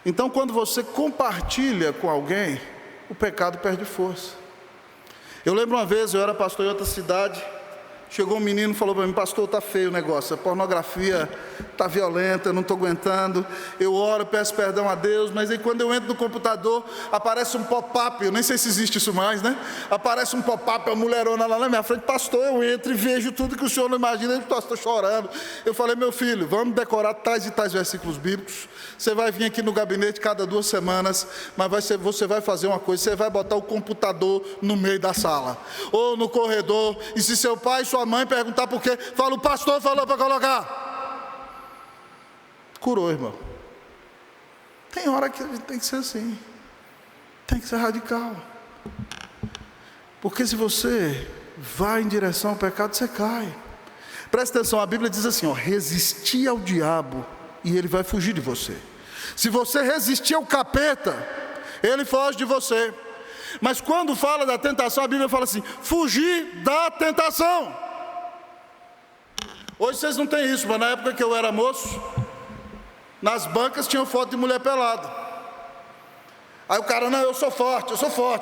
Então quando você compartilha com alguém, o pecado perde força. Eu lembro uma vez, eu era pastor em outra cidade, chegou um menino e falou para mim: pastor, está feio o negócio, a pornografia está violenta, eu não estou aguentando. Eu oro, peço perdão a Deus, mas aí quando eu entro no computador, aparece um pop-up, eu nem sei se existe isso mais, né? Aparece um pop-up, a mulherona lá na minha frente: pastor, eu entro e vejo tudo que o senhor não imagina. Eu estou chorando. Eu falei: meu filho, vamos decorar tais e tais versículos bíblicos, você vai vir aqui no gabinete cada 2 semanas, mas você vai fazer uma coisa: você vai botar o computador no meio da sala, ou no corredor, e se seu pai e sua mãe perguntar por quê, fala: o pastor falou para colocar. Curou, irmão. Tem hora que a gente tem que ser assim, tem que ser radical. Porque se você vai em direção ao pecado, você cai. Presta atenção, a Bíblia diz assim, ó, resistir ao diabo e ele vai fugir de você. Se você resistir ao capeta, ele foge de você. Mas quando fala da tentação, a Bíblia fala assim, fugir da tentação. Hoje vocês não têm isso, mas na época que eu era moço, nas bancas tinham foto de mulher pelada. Aí o cara, não, eu sou forte,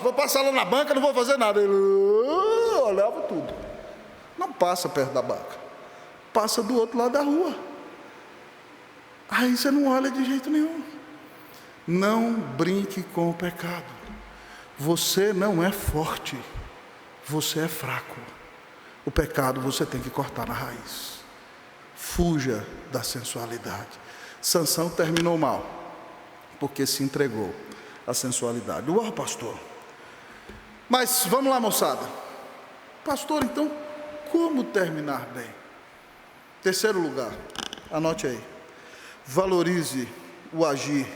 vou passar lá na banca, não vou fazer nada. Ele olhava tudo. Não passa perto da banca, passa do outro lado da rua. Aí você não olha de jeito nenhum. Não brinque com o pecado. Você não é forte, você é fraco. O pecado você tem que cortar na raiz. Fuja da sensualidade. Sansão terminou mal, porque se entregou à sensualidade. Uau, pastor. Mas vamos lá, moçada. Pastor, então, como terminar bem? Terceiro lugar, anote aí. Valorize o agir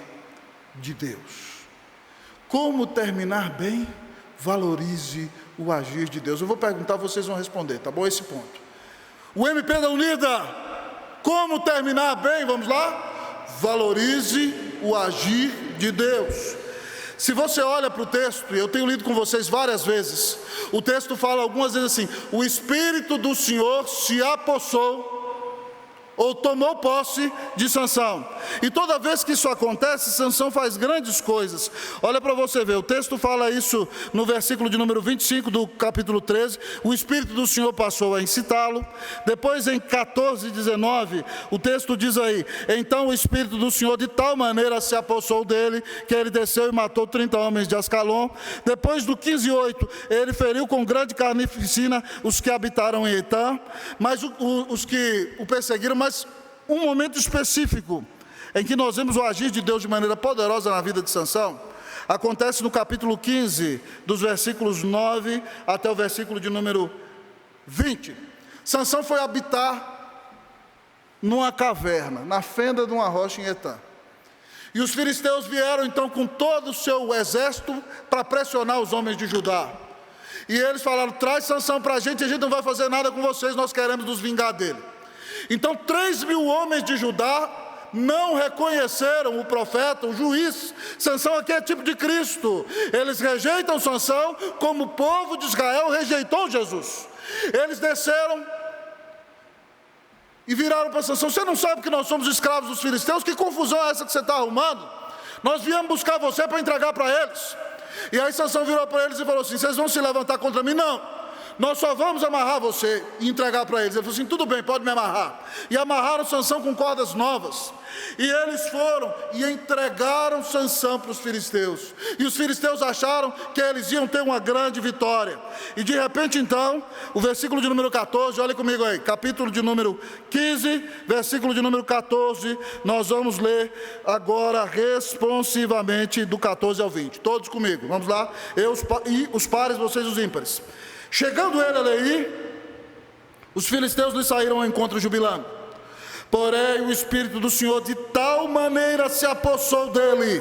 de Deus. Como terminar bem? Valorize o agir de Deus. Eu vou perguntar, vocês vão responder, tá bom? Esse ponto. O MP da Unida, como terminar bem? Vamos lá? Valorize o agir de Deus. Se você olha para o texto, e eu tenho lido com vocês várias vezes, o texto fala algumas vezes assim, o Espírito do Senhor se apossou, ou tomou posse de Sansão. E toda vez que isso acontece, Sansão faz grandes coisas. Olha para você ver, o texto fala isso no versículo de número 25 do capítulo 13. O Espírito do Senhor passou a incitá-lo. Depois em 14, 19, o texto diz aí, então o Espírito do Senhor de tal maneira se apossou dele, que ele desceu e matou 30 homens de Ascalon. Depois do 15:8, ele feriu com grande carnificina os que habitaram em Etã, mas os que o perseguiram, mas um momento específico em que nós vemos o agir de Deus de maneira poderosa na vida de Sansão, acontece no capítulo 15, dos versículos 9 até o versículo de número 20. Sansão foi habitar numa caverna, na fenda de uma rocha em Etã. E os filisteus vieram então com todo o seu exército para pressionar os homens de Judá. E eles falaram, traz Sansão para a gente não vai fazer nada com vocês, nós queremos nos vingar dele. Então 3.000 homens de Judá não reconheceram o profeta, o juiz. Sansão aqui é tipo de Cristo. Eles rejeitam Sansão como o povo de Israel rejeitou Jesus. Eles desceram e viraram para Sansão, você não sabe que nós somos escravos dos filisteus? Que confusão é essa que você está arrumando? Nós viemos buscar você para entregar para eles. E aí Sansão virou para eles e falou assim, vocês vão se levantar contra mim? Não. Nós só vamos amarrar você e entregar para eles. Ele falou assim, tudo bem, pode me amarrar. E amarraram Sansão com cordas novas. E eles foram e entregaram Sansão para os filisteus. E os filisteus acharam que eles iam ter uma grande vitória. E de repente então, o versículo de número 14, olha comigo aí, capítulo de número 15, versículo de número 14, nós vamos ler agora responsivamente do 14 ao 20. Todos comigo, vamos lá. E os pares, vocês os ímpares. Chegando ele a Leí, os filisteus lhe saíram ao encontro jubilando. Porém o Espírito do Senhor de tal maneira se apossou dele,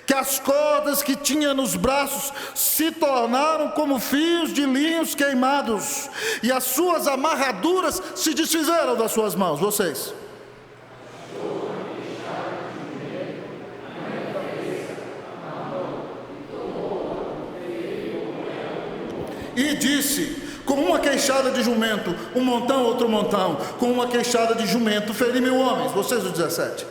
que as cordas que tinha nos braços se tornaram como fios de linhos queimados, e as suas amarraduras se desfizeram das suas mãos. Vocês. E disse, com uma queixada de jumento, um montão, outro montão, com uma queixada de jumento, feri 1.000 homens. Vocês, os 17.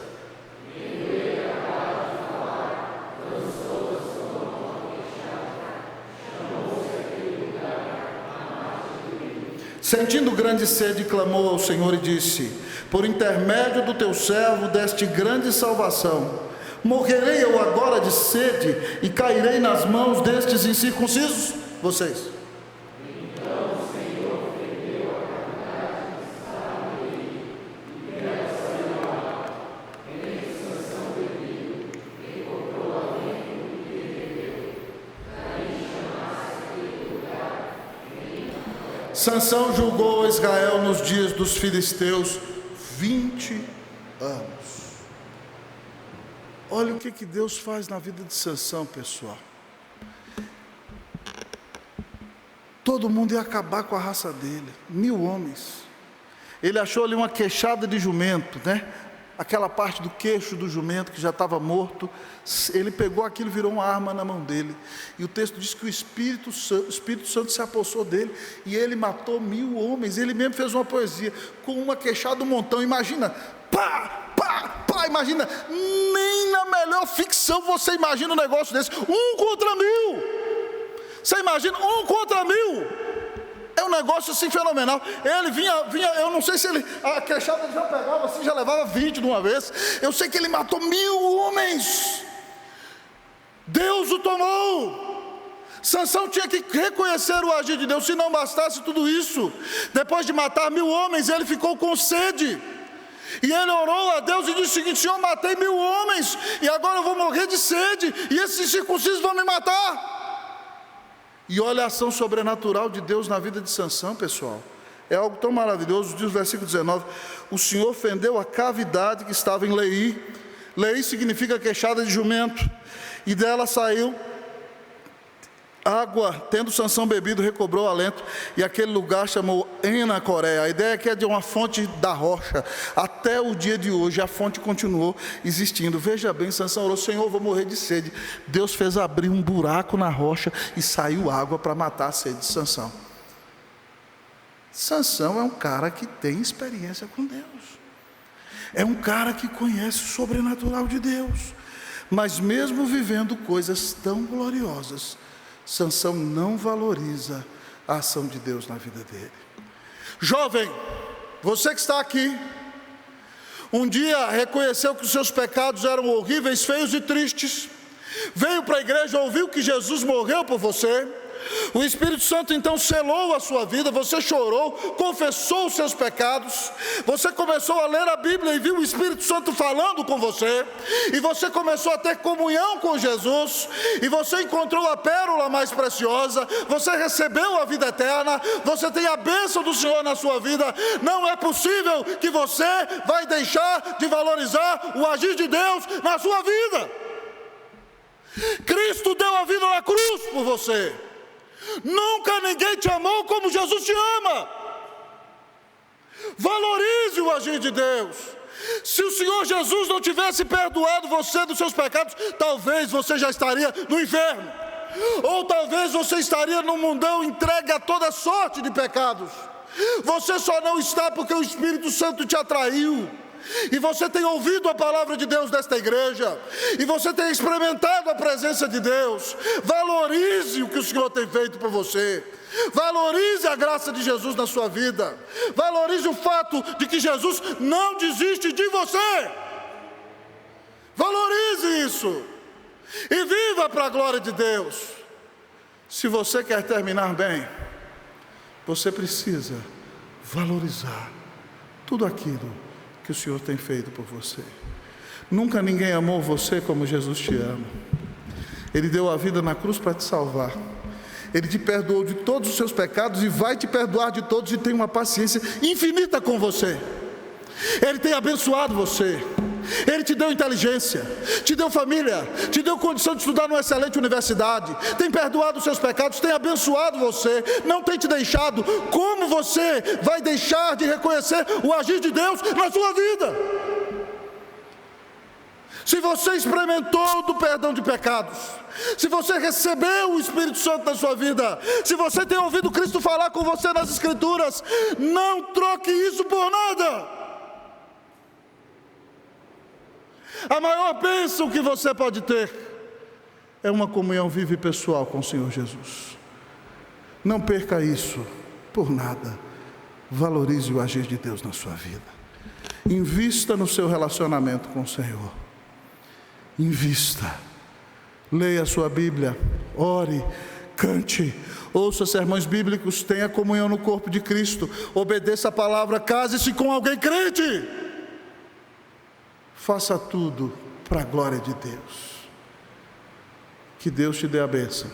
Sentindo grande sede, clamou ao Senhor e disse, por intermédio do teu servo deste grande salvação, morrerei eu agora de sede e cairei nas mãos destes incircuncisos? Vocês. Sansão julgou Israel nos dias dos filisteus 20 anos. Olha o que Deus faz na vida de Sansão, pessoal. Todo mundo ia acabar com a raça dele, 1000 homens. Ele achou ali uma queixada de jumento, né? Aquela parte do queixo do jumento que já estava morto. Ele pegou aquilo e virou uma arma na mão dele. E o texto diz que o Espírito Santo se apossou dele e ele matou 1000 homens. Ele mesmo fez uma poesia com uma queixada do montão. Imagina, pá, pá, pá, imagina. Nem na melhor ficção você imagina um negócio desse. 1 contra 1000. Você imagina 1 contra 1000. É um negócio assim fenomenal. Ele vinha, eu não sei se ele, a queixada já pegava assim, já levava 20 de uma vez. Eu sei que ele matou 1000 homens. Deus o tomou. Sansão tinha que reconhecer o agir de Deus. Se não bastasse tudo isso, depois de matar 1000 homens, ele ficou com sede. E ele orou a Deus e disse o seguinte: Senhor, matei 1000 homens, e agora eu vou morrer de sede, e esses circuncisos vão me matar. E olha a ação sobrenatural de Deus na vida de Sansão, pessoal. É algo tão maravilhoso. Diz o versículo 19: o Senhor fendeu a cavidade que estava em Leí. Leí significa queixada de jumento. E dela saiu água. Tendo Sansão bebido, recobrou o alento. E aquele lugar chamou Enacoré. A ideia aqui é de uma fonte da rocha. Até o dia de hoje a fonte continuou existindo. Veja bem, Sansão orou: Senhor, eu vou morrer de sede. Deus fez abrir um buraco na rocha e saiu água para matar a sede de Sansão. Sansão é um cara que tem experiência com Deus. É um cara que conhece o sobrenatural de Deus. Mas mesmo vivendo coisas tão gloriosas, Sansão não valoriza a ação de Deus na vida dele. Jovem, você que está aqui, um dia reconheceu que os seus pecados eram horríveis, feios e tristes, veio para a igreja, ouviu que Jesus morreu por você, o Espírito Santo então selou a sua vida, você chorou, confessou os seus pecados, você começou a ler a Bíblia e viu o Espírito Santo falando com você, e você começou a ter comunhão com Jesus, e você encontrou a pérola mais preciosa, você recebeu a vida eterna, você tem a bênção do Senhor na sua vida. Não é possível que você vai deixar de valorizar o agir de Deus na sua vida. Cristo deu a vida na cruz por você. Nunca ninguém te amou como Jesus te ama. Valorize o agir de Deus. Se o Senhor Jesus não tivesse perdoado você dos seus pecados, talvez você já estaria no inferno, ou talvez você estaria no mundão entregue a toda sorte de pecados. Você só não está porque o Espírito Santo te atraiu. E você tem ouvido a palavra de Deus nesta igreja, e você tem experimentado a presença de Deus. Valorize o que o Senhor tem feito por você. Valorize a graça de Jesus na sua vida. Valorize o fato de que Jesus não desiste de você. Valorize isso e viva para a glória de Deus. Se você quer terminar bem, você precisa valorizar tudo aquilo que o Senhor tem feito por você. Nunca ninguém amou você como Jesus te ama. Ele deu a vida na cruz para te salvar. Ele te perdoou de todos os seus pecados e vai te perdoar de todos, e tem uma paciência infinita com você. Ele tem abençoado você. Ele te deu inteligência, te deu família, te deu condição de estudar numa excelente universidade, tem perdoado os seus pecados, tem abençoado você, não tem te deixado. Como você vai deixar de reconhecer o agir de Deus na sua vida? Se você experimentou do perdão de pecados, se você recebeu o Espírito Santo na sua vida, se você tem ouvido Cristo falar com você nas Escrituras, não troque isso por nada. A maior bênção que você pode ter é uma comunhão viva e pessoal com o Senhor Jesus. Não perca isso por nada. Valorize o agir de Deus na sua vida. Invista no seu relacionamento com o Senhor. Invista. Leia a sua Bíblia, ore, cante, ouça sermões bíblicos, tenha comunhão no corpo de Cristo, obedeça a palavra, case-se com alguém crente. Faça tudo para a glória de Deus. Que Deus te dê a bênção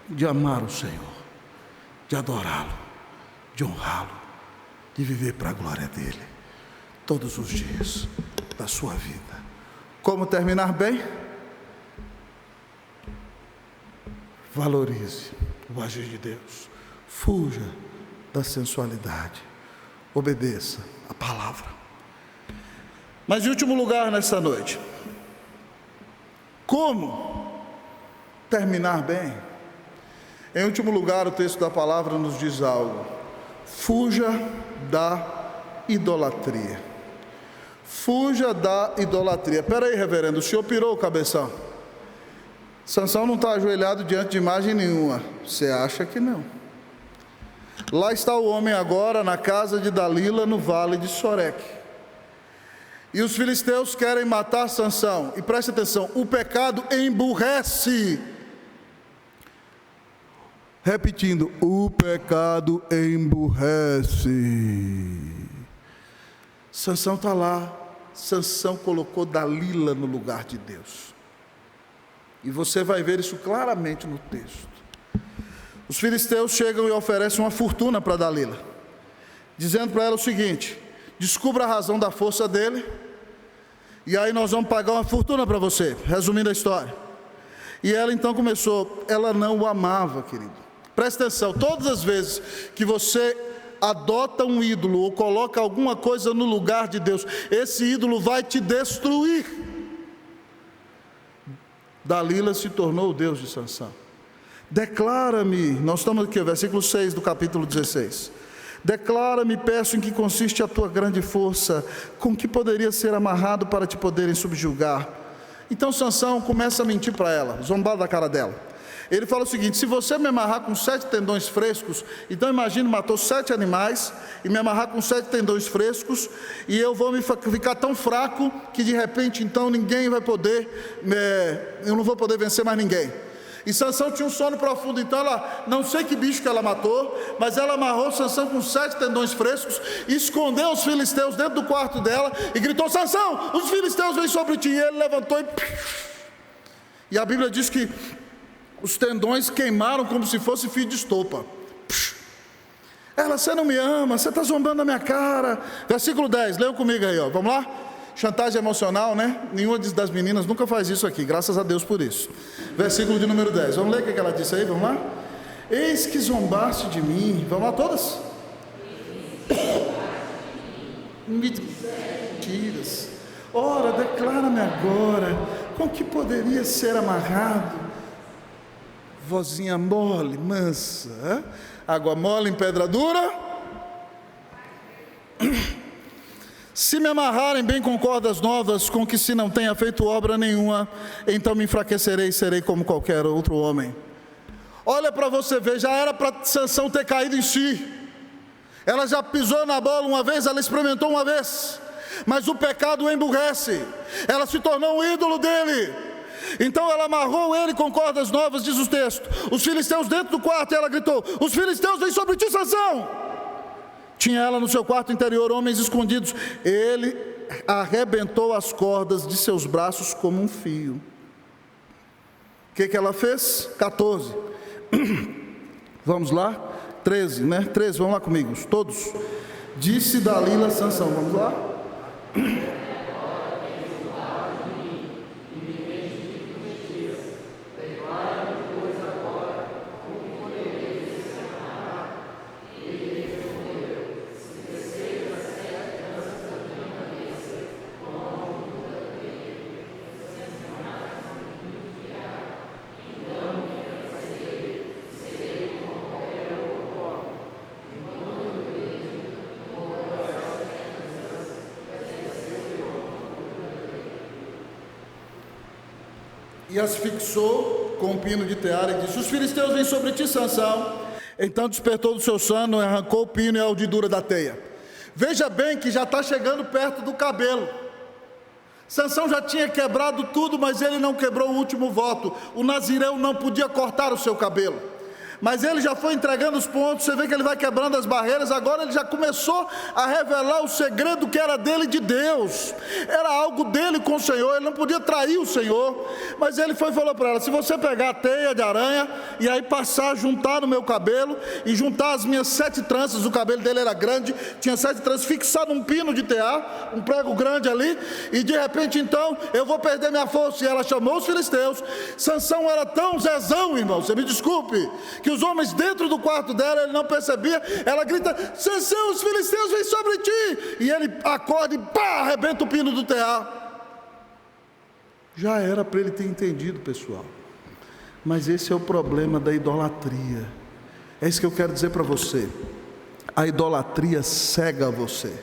de amar o Senhor, de adorá-lo, de honrá-lo, de viver para a glória dEle, todos os dias da sua vida. Como terminar bem? Valorize o agir de Deus. Fuja da sensualidade. Obedeça a palavra. Mas em último lugar nessa noite, como terminar bem? Em último lugar, o texto da palavra nos diz algo: fuja da idolatria. Fuja da idolatria. Espera aí, reverendo, o senhor pirou o cabeção. Sansão não está ajoelhado diante de imagem nenhuma. Você acha que não? Lá está o homem agora na casa de Dalila, no vale de Soreque. E os filisteus querem matar Sansão. E preste atenção, o pecado emburrece. Repetindo, o pecado emburrece. Sansão está lá. Sansão colocou Dalila no lugar de Deus. E você vai ver isso claramente no texto. Os filisteus chegam e oferecem uma fortuna para Dalila, dizendo para ela o seguinte: descubra a razão da força dele, e aí nós vamos pagar uma fortuna para você. Resumindo a história. E ela então começou. Ela não o amava, querido. Presta atenção, todas as vezes que você adota um ídolo ou coloca alguma coisa no lugar de Deus, esse ídolo vai te destruir. Dalila se tornou o Deus de Sansão. Declara-me, nós estamos aqui, versículo 6 do capítulo 16. Declara-me, peço, em que consiste a tua grande força, com que poderia ser amarrado para te poderem subjugar. Então Sansão começa a mentir para ela, zombar da cara dela. Ele fala o seguinte: se você me amarrar com 7 tendões frescos, então imagine, matou 7 animais, e me amarrar com 7 tendões frescos, e eu vou ficar tão fraco, que de repente então ninguém vai poder, eu não vou poder vencer mais ninguém. E Sansão tinha um sono profundo, então ela, não sei que bicho que ela matou, mas ela amarrou Sansão com 7 tendões frescos, escondeu os filisteus dentro do quarto dela, e gritou: Sansão, os filisteus vêm sobre ti. E ele levantou e a Bíblia diz que os tendões queimaram como se fosse fio de estopa. Ela: você não me ama, você está zombando na minha cara. Versículo 10, leiam comigo aí, ó. Vamos lá? Chantagem emocional, né? Nenhuma das meninas nunca faz isso aqui, graças a Deus por isso. Versículo de número 10, vamos ler o que ela disse aí, vamos lá? Eis que zombaste de mim. Vamos lá todas? Mentiras. Ora, declara-me agora, com que poderia ser amarrado? Vozinha mole, mansa, água mole em pedra dura. Se me amarrarem bem com cordas novas, com que se não tenha feito obra nenhuma, então me enfraquecerei e serei como qualquer outro homem. Olha para você ver, já era para Sansão ter caído em si. Ela já pisou na bola uma vez, ela experimentou uma vez, mas o pecado emburrece. Ela se tornou um ídolo dele. Então ela amarrou ele com cordas novas, diz o texto. Os filisteus dentro do quarto, e ela gritou: os filisteus vêm sobre ti, Sansão. Tinha ela no seu quarto interior homens escondidos. Ele arrebentou as cordas de seus braços como um fio. O que ela fez? 14. Vamos lá? 13, né? 13, vamos lá comigo, todos. Disse Dalila a Sansão, vamos lá? E as fixou com um pino de tear e disse: os filisteus vêm sobre ti, Sansão. Então despertou do seu sono, arrancou o pino e a urdidura da teia. Veja bem que já está chegando perto do cabelo. Sansão já tinha quebrado tudo, mas ele não quebrou o último voto. O nazireu não podia cortar o seu cabelo. mas ele já foi entregando os pontos. Você vê que ele vai quebrando as barreiras. Agora ele já começou a revelar o segredo que era dele de Deus, era algo dele com o Senhor. Ele não podia trair o Senhor, mas ele foi e falou para ela: se você pegar a teia de aranha e aí passar, juntar no meu cabelo e juntar as minhas 7 tranças, o cabelo dele era grande, tinha 7 tranças, fixar num pino de tear, um prego grande ali, e de repente então eu vou perder minha força. E ela chamou os filisteus. Sansão era tão zezão, irmão, você me desculpe, que os homens dentro do quarto dela, ele não percebia. Ela grita: Sansão, os filisteus vêm sobre ti. E ele acorda e pá, arrebenta o pino do tear. Já era para ele ter entendido, pessoal. Mas esse é o problema da idolatria. É isso que eu quero dizer para você. A idolatria cega você.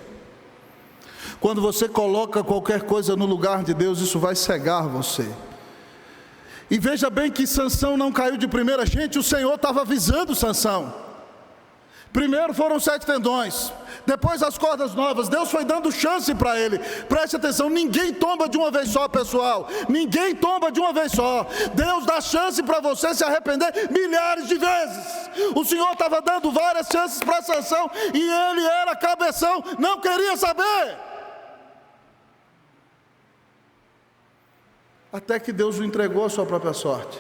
Quando você coloca qualquer coisa no lugar de Deus, isso vai cegar você. E veja bem que Sansão não caiu de primeira. Gente, o Senhor estava avisando Sansão. Primeiro foram 7 tendões, depois as cordas novas. Deus foi dando chance para ele. Preste atenção, ninguém tomba de uma vez só, pessoal. Ninguém tomba de uma vez só. Deus dá chance para você se arrepender milhares de vezes. O Senhor estava dando várias chances para Sansão, e ele era cabeção, não queria saber. Até que Deus o entregou à sua própria sorte.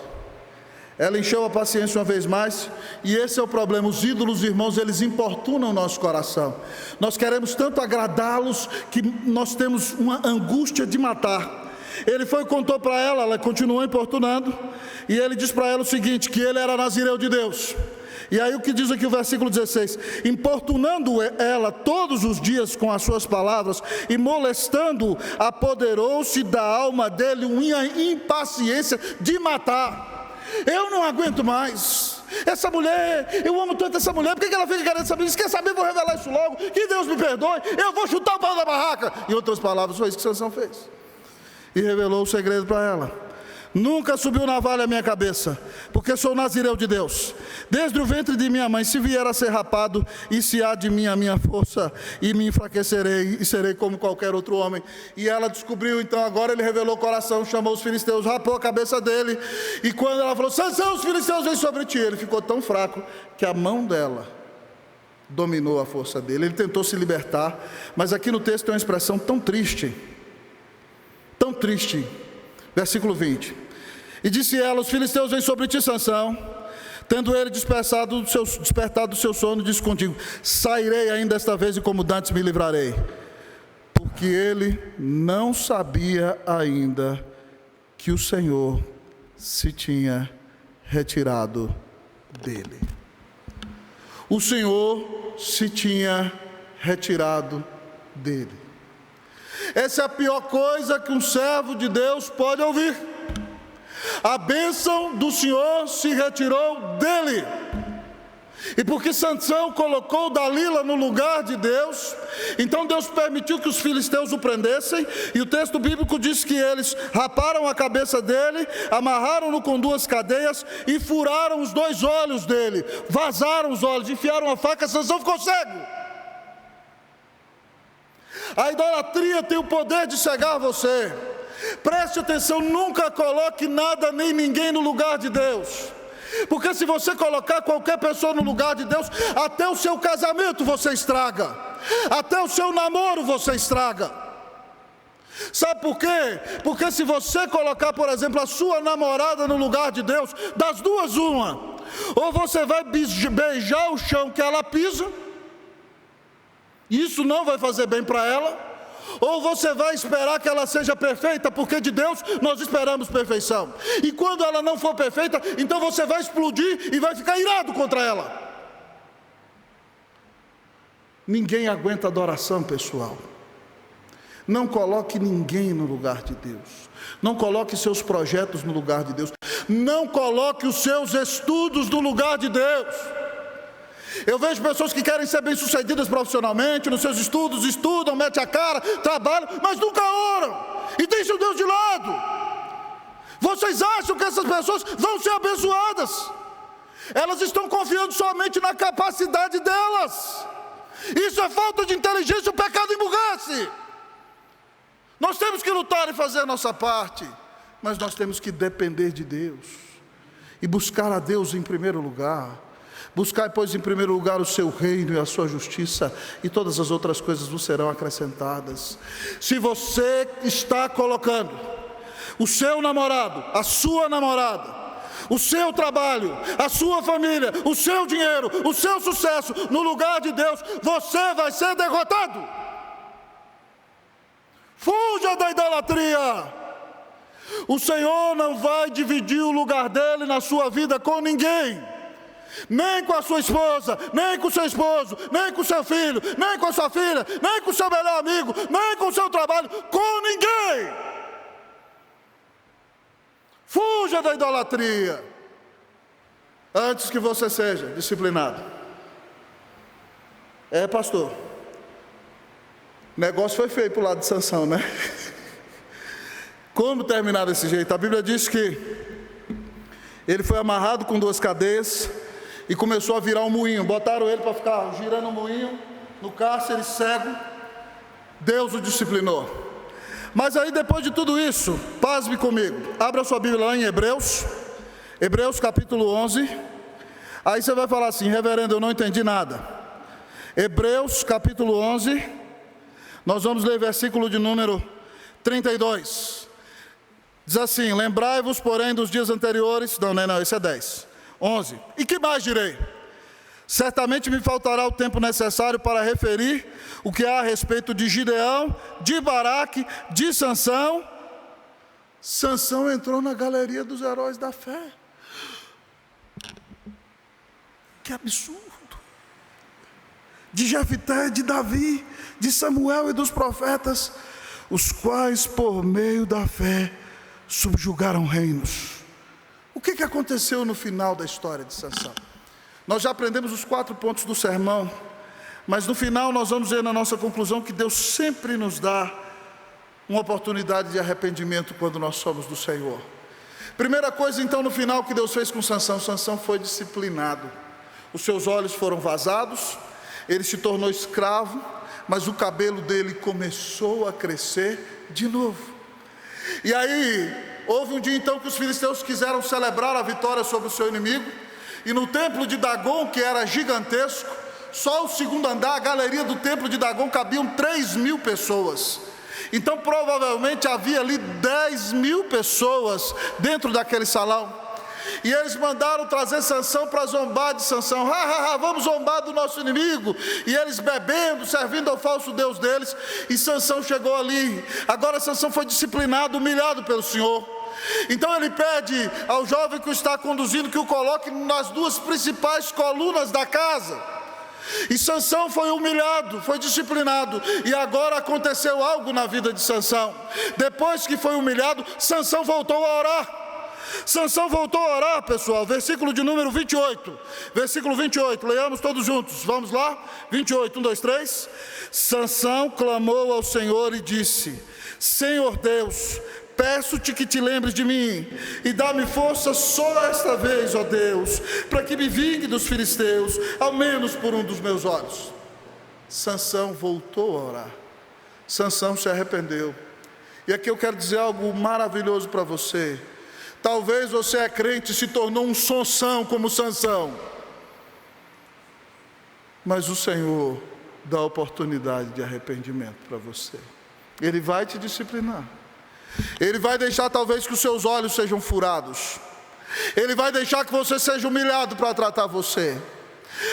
Ela encheu a paciência uma vez mais. E esse é o problema. Os ídolos, irmãos, eles importunam o nosso coração. Nós queremos tanto agradá-los que nós temos uma angústia de matar. Ele foi e contou para ela, ela continuou importunando, e ele diz para ela o seguinte: que ele era nazireu de Deus. E aí o que diz aqui o versículo 16: importunando ela todos os dias com as suas palavras e molestando, apoderou-se da alma dele uma impaciência de matar. Eu não aguento mais essa mulher, eu amo tanto essa mulher, por que ela fica querendo saber isso? Quer saber? Vou revelar isso logo, que Deus me perdoe, eu vou chutar o pau da barraca. Em outras palavras, foi isso que Sansão fez. E revelou o segredo para ela: nunca subiu navalha à minha cabeça, porque sou nazireu de Deus. Desde o ventre de minha mãe, se vier a ser rapado, e se há de mim a minha força, e me enfraquecerei, e serei como qualquer outro homem. E ela descobriu, então agora ele revelou o coração, chamou os filisteus, rapou a cabeça dele. E quando ela falou: Sansão, os filisteus vêm sobre ti, ele ficou tão fraco que a mão dela dominou a força dele. Ele tentou se libertar, mas aqui no texto tem uma expressão tão triste, tão triste. Versículo 20: e disse ela: os filisteus vêm sobre ti, Sansão. Tendo ele despertado do seu sono, disse contigo: sairei ainda esta vez, e como dantes me livrarei. Porque ele não sabia ainda que o Senhor se tinha retirado dele. O Senhor se tinha retirado dele. Essa é a pior coisa que um servo de Deus pode ouvir. A bênção do Senhor se retirou dele. E porque Sansão colocou Dalila no lugar de Deus, então Deus permitiu que os filisteus o prendessem. E o texto bíblico diz que eles raparam a cabeça dele, amarraram-no com 2 cadeias e furaram os 2 olhos dele, vazaram os olhos, enfiaram a faca. Sansão ficou cego. A idolatria tem o poder de cegar você. Preste atenção, nunca coloque nada nem ninguém no lugar de Deus. Porque se você colocar qualquer pessoa no lugar de Deus, até o seu casamento você estraga, até o seu namoro você estraga. Sabe por quê? Porque se você colocar, por exemplo, a sua namorada no lugar de Deus, das duas uma: ou você vai beijar o chão que ela pisa, isso não vai fazer bem para ela, ou você vai esperar que ela seja perfeita, porque de Deus nós esperamos perfeição. E quando ela não for perfeita, então você vai explodir e vai ficar irado contra ela. Ninguém aguenta adoração, pessoal. Não coloque ninguém no lugar de Deus. Não coloque seus projetos no lugar de Deus. Não coloque os seus estudos no lugar de Deus. Eu vejo pessoas que querem ser bem-sucedidas profissionalmente, nos seus estudos, estudam, metem a cara, trabalham, mas nunca oram, e deixam Deus de lado. Vocês acham que essas pessoas vão ser abençoadas? Elas estão confiando somente na capacidade delas. Isso é falta de inteligência, o pecado emburrece. Nós temos que lutar e fazer a nossa parte, mas nós temos que depender de Deus, e buscar a Deus em primeiro lugar. Buscai, pois, em primeiro lugar o seu reino e a sua justiça, e todas as outras coisas vos serão acrescentadas. Se você está colocando o seu namorado, a sua namorada, o seu trabalho, a sua família, o seu dinheiro, o seu sucesso no lugar de Deus, você vai ser derrotado. Fuja da idolatria. O Senhor não vai dividir o lugar dele na sua vida com ninguém, nem com a sua esposa, nem com o seu esposo, nem com o seu filho, nem com a sua filha, nem com o seu melhor amigo, nem com o seu trabalho, com ninguém. Fuja da idolatria, antes que você seja disciplinado. Pastor, o negócio foi feio para o lado de Sansão, né? Como terminar desse jeito? A Bíblia diz que ele foi amarrado com 2 cadeias e começou a virar um moinho. Botaram ele para ficar girando um moinho no cárcere, cego. Deus o disciplinou. Mas aí, depois de tudo isso, pasme comigo, abra sua Bíblia lá em Hebreus capítulo 11. Aí você vai falar assim: reverendo, eu não entendi nada. Hebreus capítulo 11, nós vamos ler versículo de número 32. Diz assim: lembrai-vos, porém, dos dias anteriores. Não, esse é 10. 11. E que mais direi? Certamente me faltará o tempo necessário para referir o que há a respeito de Gideão, de Baraque, de Sansão. Sansão entrou na galeria dos heróis da fé. Que absurdo! De Jefté, de Davi, de Samuel e dos profetas, os quais por meio da fé subjugaram reinos. O que aconteceu no final da história de Sansão? Nós já aprendemos os 4 pontos do sermão, mas no final nós vamos ver na nossa conclusão que Deus sempre nos dá uma oportunidade de arrependimento quando nós somos do Senhor. Primeira coisa então no final que Deus fez com Sansão: Sansão foi disciplinado. Os seus olhos foram vazados, ele se tornou escravo, mas o cabelo dele começou a crescer de novo. E aí, houve um dia então que os filisteus quiseram celebrar a vitória sobre o seu inimigo, e no templo de Dagon, que era gigantesco, só o segundo andar, a galeria do templo de Dagon, cabiam 3.000 pessoas. Então provavelmente havia ali 10.000 pessoas dentro daquele salão. E eles mandaram trazer Sansão para zombar de Sansão. Vamos zombar do nosso inimigo. E eles bebendo, servindo ao falso Deus deles. E Sansão chegou ali. Agora Sansão foi disciplinado, humilhado pelo Senhor. Então ele pede ao jovem que o está conduzindo que o coloque nas 2 principais colunas da casa. E Sansão foi humilhado, foi disciplinado. E agora aconteceu algo na vida de Sansão. Depois que foi humilhado, Sansão voltou a orar. Sansão voltou a orar, pessoal. Versículo de número 28. Versículo 28, leiamos todos juntos. Vamos lá? 28, 1, 2, 3. Sansão clamou ao Senhor e disse: Senhor Deus, peço-te que te lembres de mim e dá-me força só esta vez, ó Deus, para que me vingue dos filisteus, ao menos por um dos meus olhos. Sansão voltou a orar. Sansão se arrependeu. E aqui eu quero dizer algo maravilhoso para você. Talvez você é crente e se tornou um sonção como Sansão, mas o Senhor dá oportunidade de arrependimento para você. Ele vai te disciplinar. Ele vai deixar talvez que os seus olhos sejam furados. Ele vai deixar que você seja humilhado para tratar você.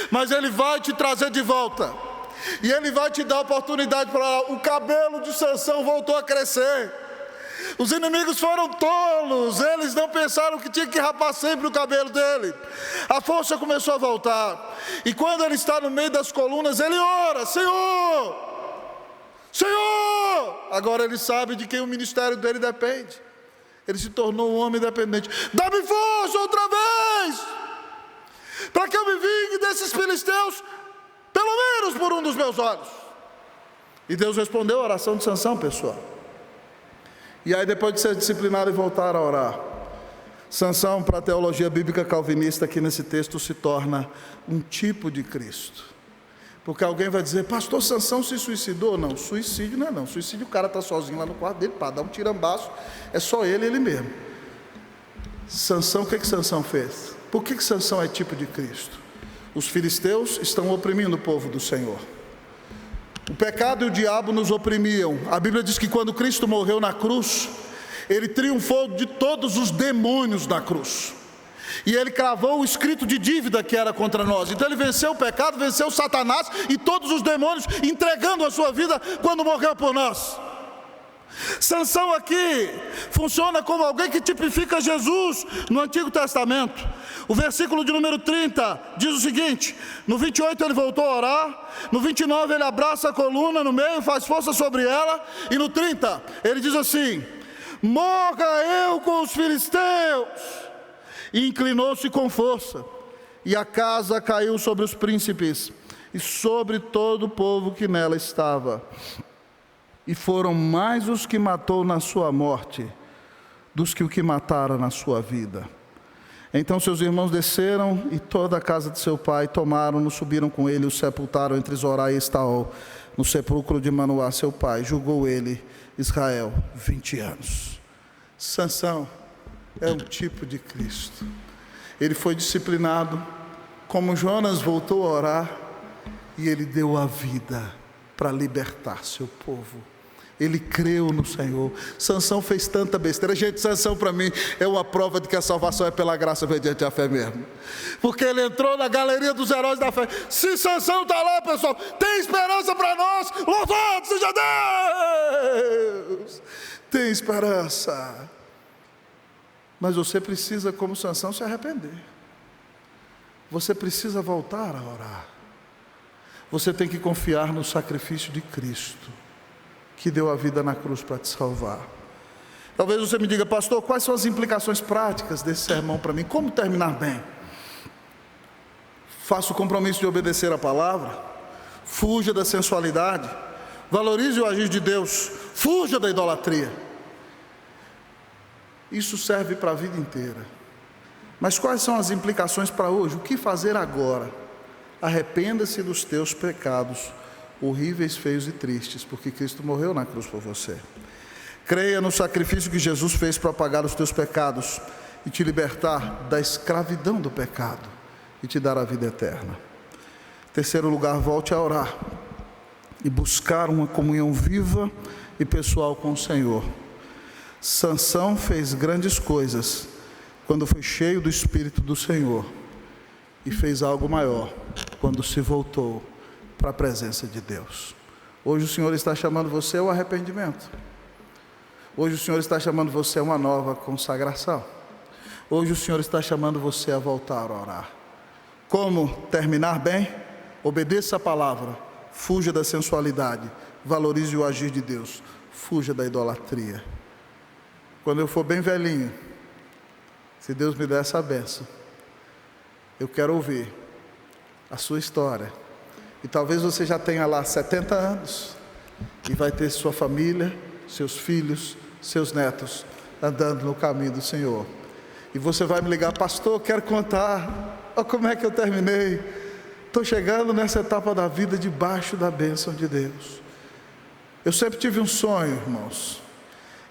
Mas Ele vai te trazer de volta. E Ele vai te dar oportunidade para... O cabelo de Sansão voltou a crescer. Os inimigos foram tolos. Eles não pensaram que tinha que rapar sempre o cabelo dele. A força começou a voltar. E quando ele está no meio das colunas, ele ora: Senhor! Senhor! Agora ele sabe de quem o ministério dele depende. Ele se tornou um homem dependente. Dá-me força outra vez, para que eu me vingue desses filisteus, pelo menos por um dos meus olhos. E Deus respondeu a oração de Sansão, pessoal. E aí, depois de ser disciplinado e voltar a orar, Sansão, para a teologia bíblica calvinista, aqui nesse texto, se torna um tipo de Cristo. Porque alguém vai dizer: pastor, Sansão se suicidou? Não, suicídio não é não. Suicídio, o cara está sozinho lá no quarto dele, para dar um tirambaço, é só ele mesmo. Sansão, o que Sansão fez? Por que Sansão é tipo de Cristo? Os filisteus estão oprimindo o povo do Senhor. O pecado e o diabo nos oprimiam. A Bíblia diz que quando Cristo morreu na cruz, Ele triunfou de todos os demônios na cruz. E Ele cravou o escrito de dívida que era contra nós. Então Ele venceu o pecado, venceu Satanás e todos os demônios, entregando a sua vida quando morreu por nós. Sansão aqui funciona como alguém que tipifica Jesus no Antigo Testamento. O versículo de número 30 diz o seguinte: no 28 ele voltou a orar, no 29 ele abraça a coluna no meio, faz força sobre ela, e no 30 ele diz assim: morra eu com os filisteus. E inclinou-se com força, e a casa caiu sobre os príncipes e sobre todo o povo que nela estava. E foram mais os que matou na sua morte dos que o que mataram na sua vida. Então seus irmãos desceram e toda a casa de seu pai tomaram-no, subiram com ele e o sepultaram entre Zorá e Estaol, no sepulcro de Manoá seu pai. Julgou ele Israel 20 anos. Sansão é um tipo de Cristo. Ele foi disciplinado, como Jonas voltou a orar, e ele deu a vida para libertar seu povo. Ele creu no Senhor. Sansão fez tanta besteira. Gente, Sansão para mim é uma prova de que a salvação é pela graça mediante a fé mesmo. Porque ele entrou na galeria dos heróis da fé. Se Sansão está lá, pessoal, tem esperança para nós. Louvado seja Deus! Tem esperança. Mas você precisa, como Sansão, se arrepender. Você precisa voltar a orar. Você tem que confiar no sacrifício de Cristo, que deu a vida na cruz para te salvar. Talvez você me diga: pastor, quais são as implicações práticas desse sermão para mim? Como terminar bem? Faça o compromisso de obedecer a palavra, fuja da sensualidade, valorize o agir de Deus, fuja da idolatria. Isso serve para a vida inteira. Mas quais são as implicações para hoje? O que fazer agora? Arrependa-se dos teus pecados, horríveis, feios e tristes, porque Cristo morreu na cruz por você. Creia no sacrifício que Jesus fez para pagar os teus pecados e te libertar da escravidão do pecado e te dar a vida eterna. Em terceiro lugar, volte a orar e buscar uma comunhão viva e pessoal com o Senhor. Sansão fez grandes coisas quando foi cheio do Espírito do Senhor, e fez algo maior quando se voltou para a presença de Deus. Hoje o Senhor está chamando você ao arrependimento. Hoje o Senhor está chamando você a uma nova consagração. Hoje o Senhor está chamando você a voltar a orar. Como terminar bem? Obedeça a palavra, fuja da sensualidade, valorize o agir de Deus, fuja da idolatria. Quando eu for bem velhinho, se Deus me der essa bênção, eu quero ouvir a sua história. E talvez você já tenha lá 70 anos e vai ter sua família, seus filhos, seus netos andando no caminho do Senhor. E você vai me ligar: pastor, eu quero contar como é que eu terminei. Estou chegando nessa etapa da vida debaixo da bênção de Deus. Eu sempre tive um sonho, irmãos.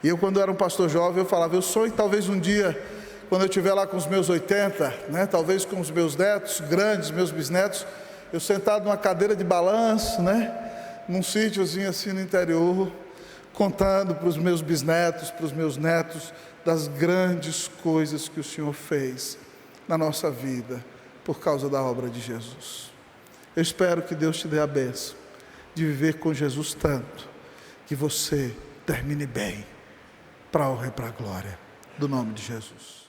E eu, quando era um pastor jovem, eu falava: eu sonho talvez um dia, quando eu estiver lá com os meus 80, talvez com os meus netos grandes, meus bisnetos, eu sentado numa cadeira de balanço, num sítiozinho assim no interior, contando para os meus bisnetos, para os meus netos, das grandes coisas que o Senhor fez na nossa vida, por causa da obra de Jesus. Eu espero que Deus te dê a bênção de viver com Jesus tanto, que você termine bem, para a honra e para a glória do nome de Jesus.